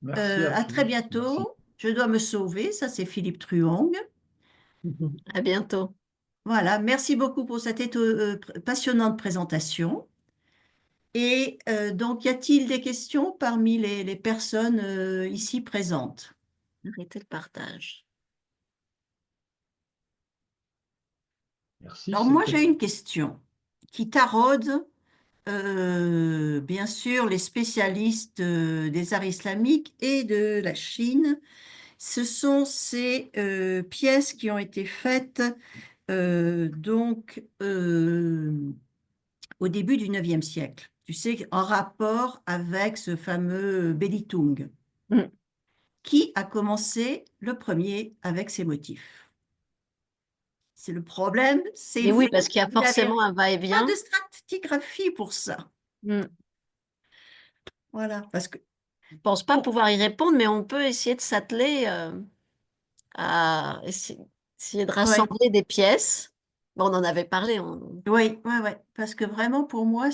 Merci à À très tous. Merci. bientôt. Je dois me sauver. Ça, c'est Philippe Truong. À bientôt. Voilà. Merci beaucoup pour cette passionnante présentation. Et donc, y a-t-il des questions parmi les personnes ici présentes? Arrêtez le partage. Merci, Alors, moi, c'était j'ai une question qui taraude, bien sûr, les spécialistes des arts islamiques et de la Chine. Ce sont ces pièces qui ont été faites donc au début du IXe siècle. Tu sais, en rapport avec ce fameux Belitung, Mm. qui a commencé le premier avec ces motifs. C'est le problème, c'est Et oui, vous, parce qu'il y a vous n'avez forcément un pas va-et-vient. de stratigraphie pour ça. Mm. Voilà, parce que Je ne pense pas bon, pouvoir y répondre, mais on peut essayer de s'atteler à essayer de ouais, rassembler des pièces. Bon, on en avait parlé. oui, ouais, ouais, parce que vraiment pour moi,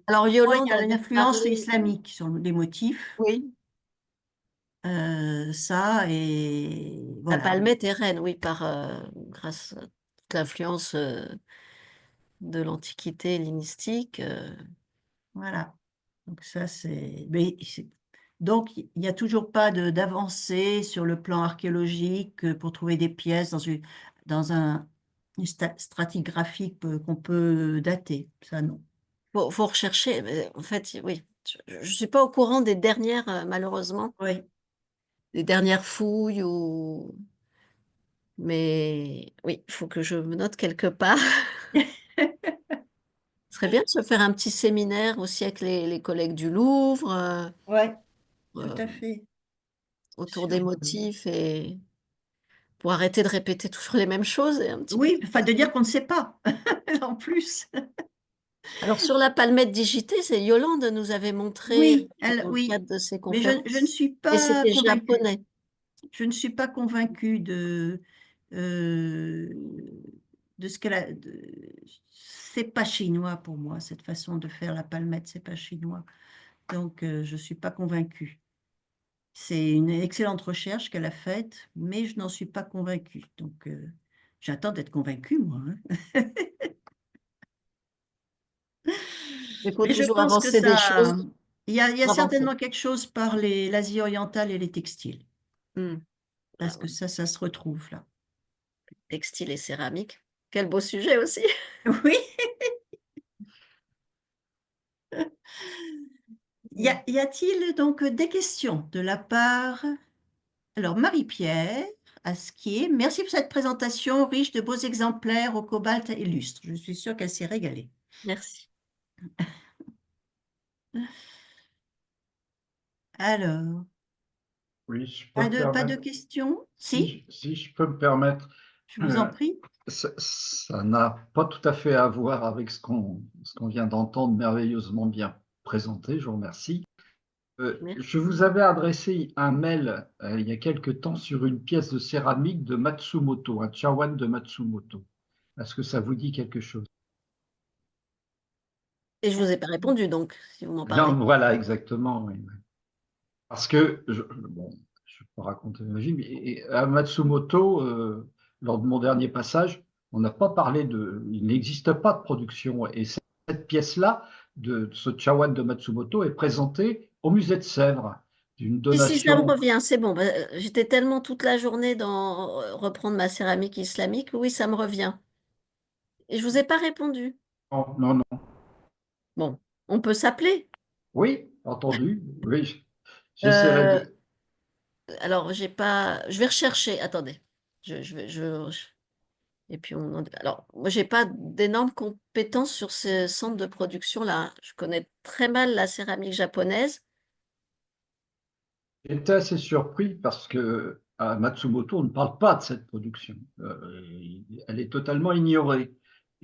Alors, pour moi, il y Yolande a une avait influence parlé, islamique sur les motifs. oui, Ça et la voilà, palmette est reine, oui, grâce à toute l'influence de l'Antiquité hellénistique. voilà. Donc ça donc il n'y a toujours pas d'avancée sur le plan archéologique pour trouver des pièces dans une stratigraphie qu'on peut dater. Ça non. Faut rechercher. Mais en fait, oui, je ne suis pas au courant des dernières, malheureusement, Oui. des dernières fouilles Mais oui, il faut que je me note quelque part. Ce serait bien de se faire un petit séminaire aussi avec les collègues du Louvre Ouais, tout euh, à fait. autour des Sur, motifs et pour arrêter de répéter toujours les mêmes choses et un petit peu. oui, enfin de dire qu'on ne sait pas en plus. Alors sur la palmette digitée, c'est Yolande nous avait montré dans le Oui, cadre de ses mais je ne conférences suis et pas c'était convaincue. japonais. Je ne suis pas convaincue euh, de ce qu'elle a. C'est pas chinois pour moi, cette façon de faire la palmette, c'est pas chinois. Donc, je ne suis pas convaincue. C'est une excellente recherche qu'elle a faite, mais je n'en suis pas convaincue. Donc, j'attends d'être convaincue, moi, hein. Il faut Mais je toujours pense que avancer des ça, choses il y a pour avancer. certainement quelque chose par l'Asie orientale et les textiles, Hmm. Ah parce que ouais. ça se retrouve là. Textile et céramique. Quel beau sujet aussi. Oui. Hmm. Y a-t-il donc des questions de la part... Alors, Marie-Pierre Asquier, merci pour cette présentation riche de beaux exemplaires au cobalt illustre. Je suis sûre qu'elle s'est régalée. Merci. Alors, Oui, je peux me pas de permettre, questions? Si, si je peux me permettre, je vous en prie. ça n'a pas tout à fait à voir avec ce qu'on vient d'entendre, merveilleusement bien présenté, je vous remercie. Merci. Je vous avais adressé un mail il y a quelque temps sur une pièce de céramique de Matsumoto, un chawan de Matsumoto. Est-ce que ça vous dit quelque chose? Et je vous ai pas répondu, donc, si vous m'en parlez. Non, voilà, exactement. Oui. Parce que, bon, je peux raconter ma vie, mais à Matsumoto, lors de mon dernier passage, on n'a pas parlé il n'existe pas de production. Et cette pièce-là, de ce Chawan de Matsumoto, est présentée au musée de Sèvres, d'une Si, ça me donation. revient, c'est bon. Bah, j'étais tellement toute la journée dans reprendre ma céramique islamique. Oui, ça me revient. Et je vous ai pas répondu. Non, non, non. Bon, on peut s'appeler. Oui, entendu. Oui, j'essaierai Euh, de. alors, j'ai pas. Je vais rechercher. Attendez. Et puis alors, moi, j'ai pas d'énormes compétences sur ce centre de production-là. Je connais très mal la céramique japonaise. J'étais assez surpris parce que à Matsumoto, on ne parle pas de cette production. Elle est totalement ignorée.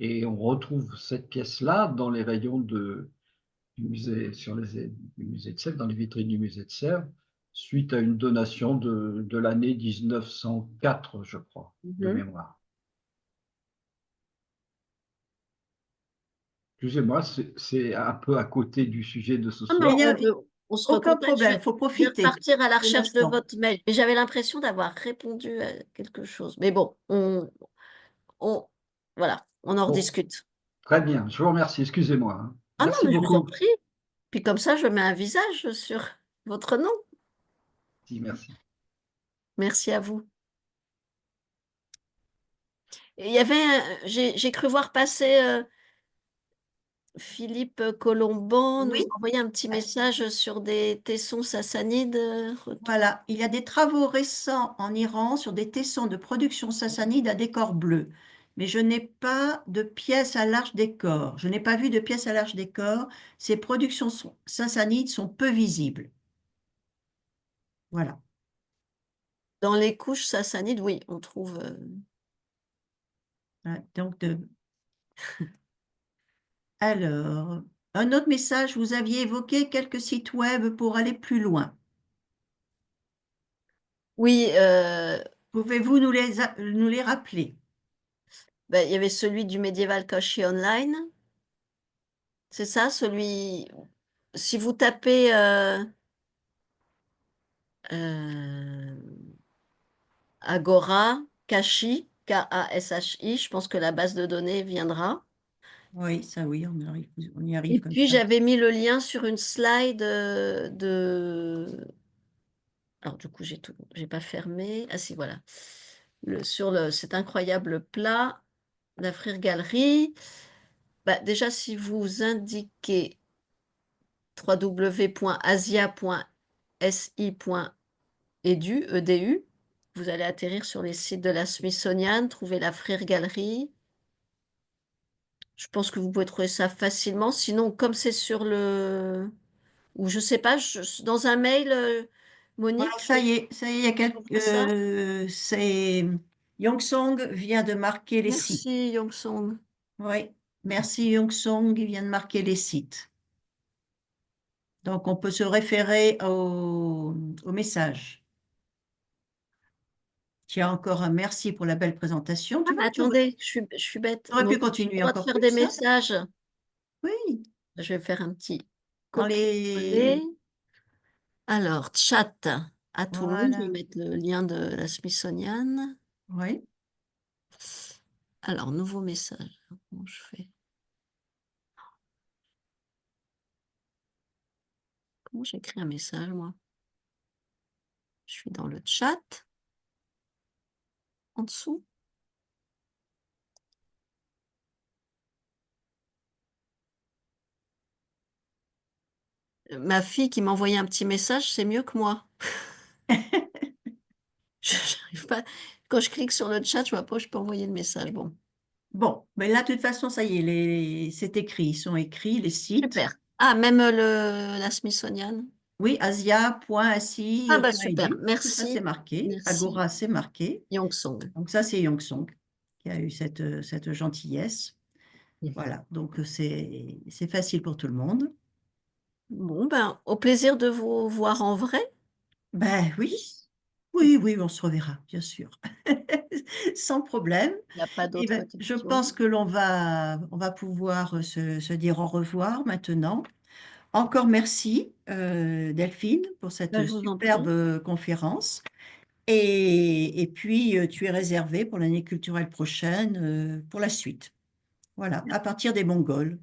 Et on retrouve cette pièce-là dans les rayons du musée, du musée de Sèvres, dans les vitrines du musée de Sèvres, suite à une donation de l'année 1904, je crois, de Mhm. mémoire. Excusez-moi, c'est un peu à côté du sujet de ce Non, mais Bon, soir. on se aucun recontacte. problème, il faut Je vais profiter repartir à la de recherche de l'instant. votre mail. Mais j'avais l'impression d'avoir répondu à quelque chose. Mais bon, on, voilà, on en Bon, rediscute. très bien, je vous remercie. Excusez-moi, hein. Ah non, Merci mais je vous en beaucoup. prie. Puis comme ça, je mets un visage sur votre nom. Si, merci. Merci à vous. Et il y avait, j'ai cru voir passer Philippe Colomban nous Oui, envoyer un petit message sur des tessons sassanides. voilà. Il y a des travaux récents en Iran sur des tessons de production sassanide à décor bleu. Mais je n'ai pas de pièces à large décor. Je n'ai pas vu de pièces à large décor. Ces productions sassanides sont peu visibles. Voilà. Dans les couches sassanides, oui, on trouve. Voilà. Alors, un autre message, vous aviez évoqué quelques sites web pour aller plus loin. Oui, Pouvez-vous nous les rappeler? ben, il y avait celui du Medieval Koshi Online. C'est ça, celui. Si vous tapez euh, Agora, Kashi, Kashi, je pense que la base de données viendra. Oui, ça oui, on y Et arrive comme puis ça. j'avais mis le lien sur une slide de. Alors du coup, j'ai pas fermé. Ah si, voilà. Sur cet incroyable plat, la frire galerie. Bah, déjà, si vous indiquez www.asia.si.edu, vous allez atterrir sur les sites de la Smithsonian, trouver la frire galerie. Je pense que vous pouvez trouver ça facilement. Sinon, comme c'est sur le... Ou je sais pas, dans un mail, Voilà, Monique, ça y est, il y a j'envoie ça. c'est Yongsong vient de marquer les sites. Merci, Yongsong. Oui, merci Yongsong, il vient de marquer les sites. Donc on peut se référer au message. Tiens, encore un merci pour la belle présentation. Ah, mais attendez, je suis bête. Tu aurais Mais on pu a le continuer droit de encore faire des plus, hein? messages. Oui, Je vais faire un petit dans copier-coller. les... Alors, chat à tout le monde. Je vais Voilà, mettre le lien de la Smithsonian. oui. Alors, nouveau message. Comment je fais? Comment j'écris un message, moi? Je suis dans le chat, en dessous. Ma fille qui m'a envoyé un petit message, c'est mieux que moi. J'arrive pas. Quand je clique sur le chat, je vois pas où je peux envoyer le message. Bon, Bon, mais là, de toute façon, ça y est, c'est écrit. Ils sont écrits, les sites. super. Ah, même la Smithsonian. Oui, Ah bah asia.asi.edu, super, tout ça c'est merci, marqué. merci Agora, c'est marqué. Yongsong. Donc ça, c'est Yongsong qui a eu cette gentillesse. Voilà, donc c'est facile pour tout le monde. Bon, ben, au plaisir de vous voir en vrai. Ben oui, oui, oui, on se reverra, bien sûr. Sans problème. Il n'y a pas Et d'autres ben, je questions. pense que on va pouvoir se dire au revoir maintenant. Encore merci, Delphine, pour Ben, cette je vous en prie. superbe conférence. Et puis, tu es réservé pour l'année culturelle prochaine, pour la suite. Voilà, à partir des Mongols,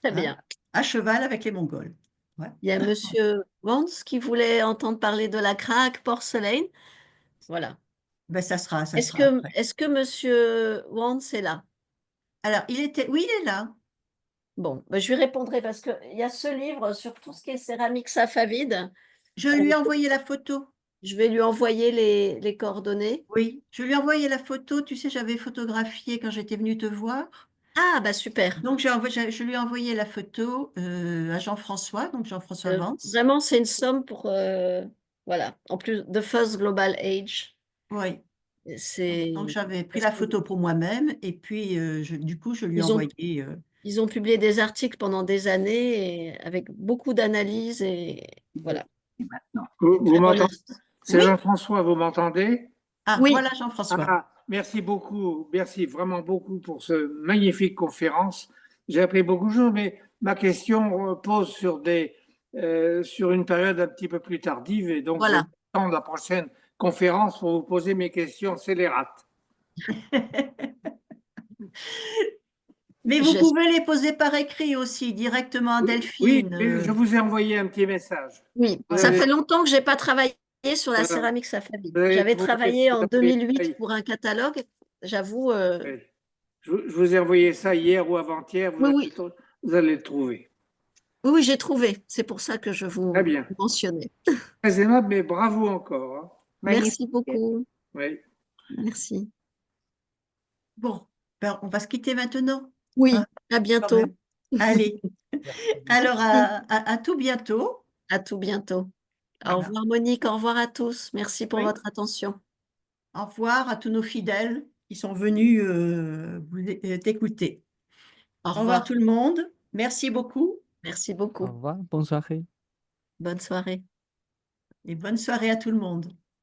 Très hein, bien. à cheval avec les Mongols. Ouais. Il y a Monsieur Vance qui voulait entendre parler de la craque porcelaine. Voilà. Ben, ça sera après. Est-ce que Monsieur Vance est là? Alors, oui, il est là. Bon, ben, je lui répondrai parce qu'il y a ce livre sur tout ce qui est céramique safavide. Je lui ai envoyé la photo. Je vais lui envoyer les coordonnées. Oui, je lui ai envoyé la photo. Tu sais, j'avais photographié quand j'étais venue te voir. Ah, bah super. Donc, je lui ai envoyé la photo à Jean-François, donc Jean-François Vance. Vraiment, c'est une somme pour, voilà. En plus, The First Global Age, Oui. Donc, c'est j'avais pris parce la que photo pour moi-même et puis, du coup, je lui ai ils ont, envoyé. ils ont publié des articles pendant des années et avec beaucoup d'analyses et voilà. Maintenant. C'est une Vous très bonne m'entendez? astuce. C'est Oui, Jean-François, vous m'entendez? Ah, oui, voilà Jean-François. Ah, merci beaucoup, merci vraiment beaucoup pour ce magnifique conférence. J'ai appris beaucoup de choses, mais ma question repose sur une période un petit peu plus tardive et donc je vais voilà. attendre la prochaine conférence pour vous poser mes questions scélérates. Mais vous J'es- pouvez les poser par écrit aussi, directement à Oui, Delphine. mais je vous ai envoyé un petit message. Oui, Vous ça avez, fait longtemps que j'ai pas travaillé sur la voilà, céramique safavide. vous avez J'avais trouvé, travaillé vous en avez- 2008 pour un catalogue. J'avoue, oui. Je vous ai envoyé ça hier ou avant-hier, oui, oui, vous allez le trouver. oui, oui, j'ai trouvé. C'est pour ça que je Très vous bien. mentionnais. Très aimable, mais bravo encore, hein. Magnifique. Merci beaucoup. Oui. Merci. Bon, ben, on va se quitter maintenant, hein, Oui, à quand bientôt. même. Allez, alors Merci. à tout bientôt. À tout bientôt. Au Voilà. revoir Monique, au revoir à tous. Merci pour Oui. votre attention. Au revoir à tous nos fidèles qui sont venus t'écouter. Au Au revoir revoir. tout le monde. Merci beaucoup Merci Au beaucoup. revoir, bonne soirée. Bonne soirée. et bonne soirée à tout le monde.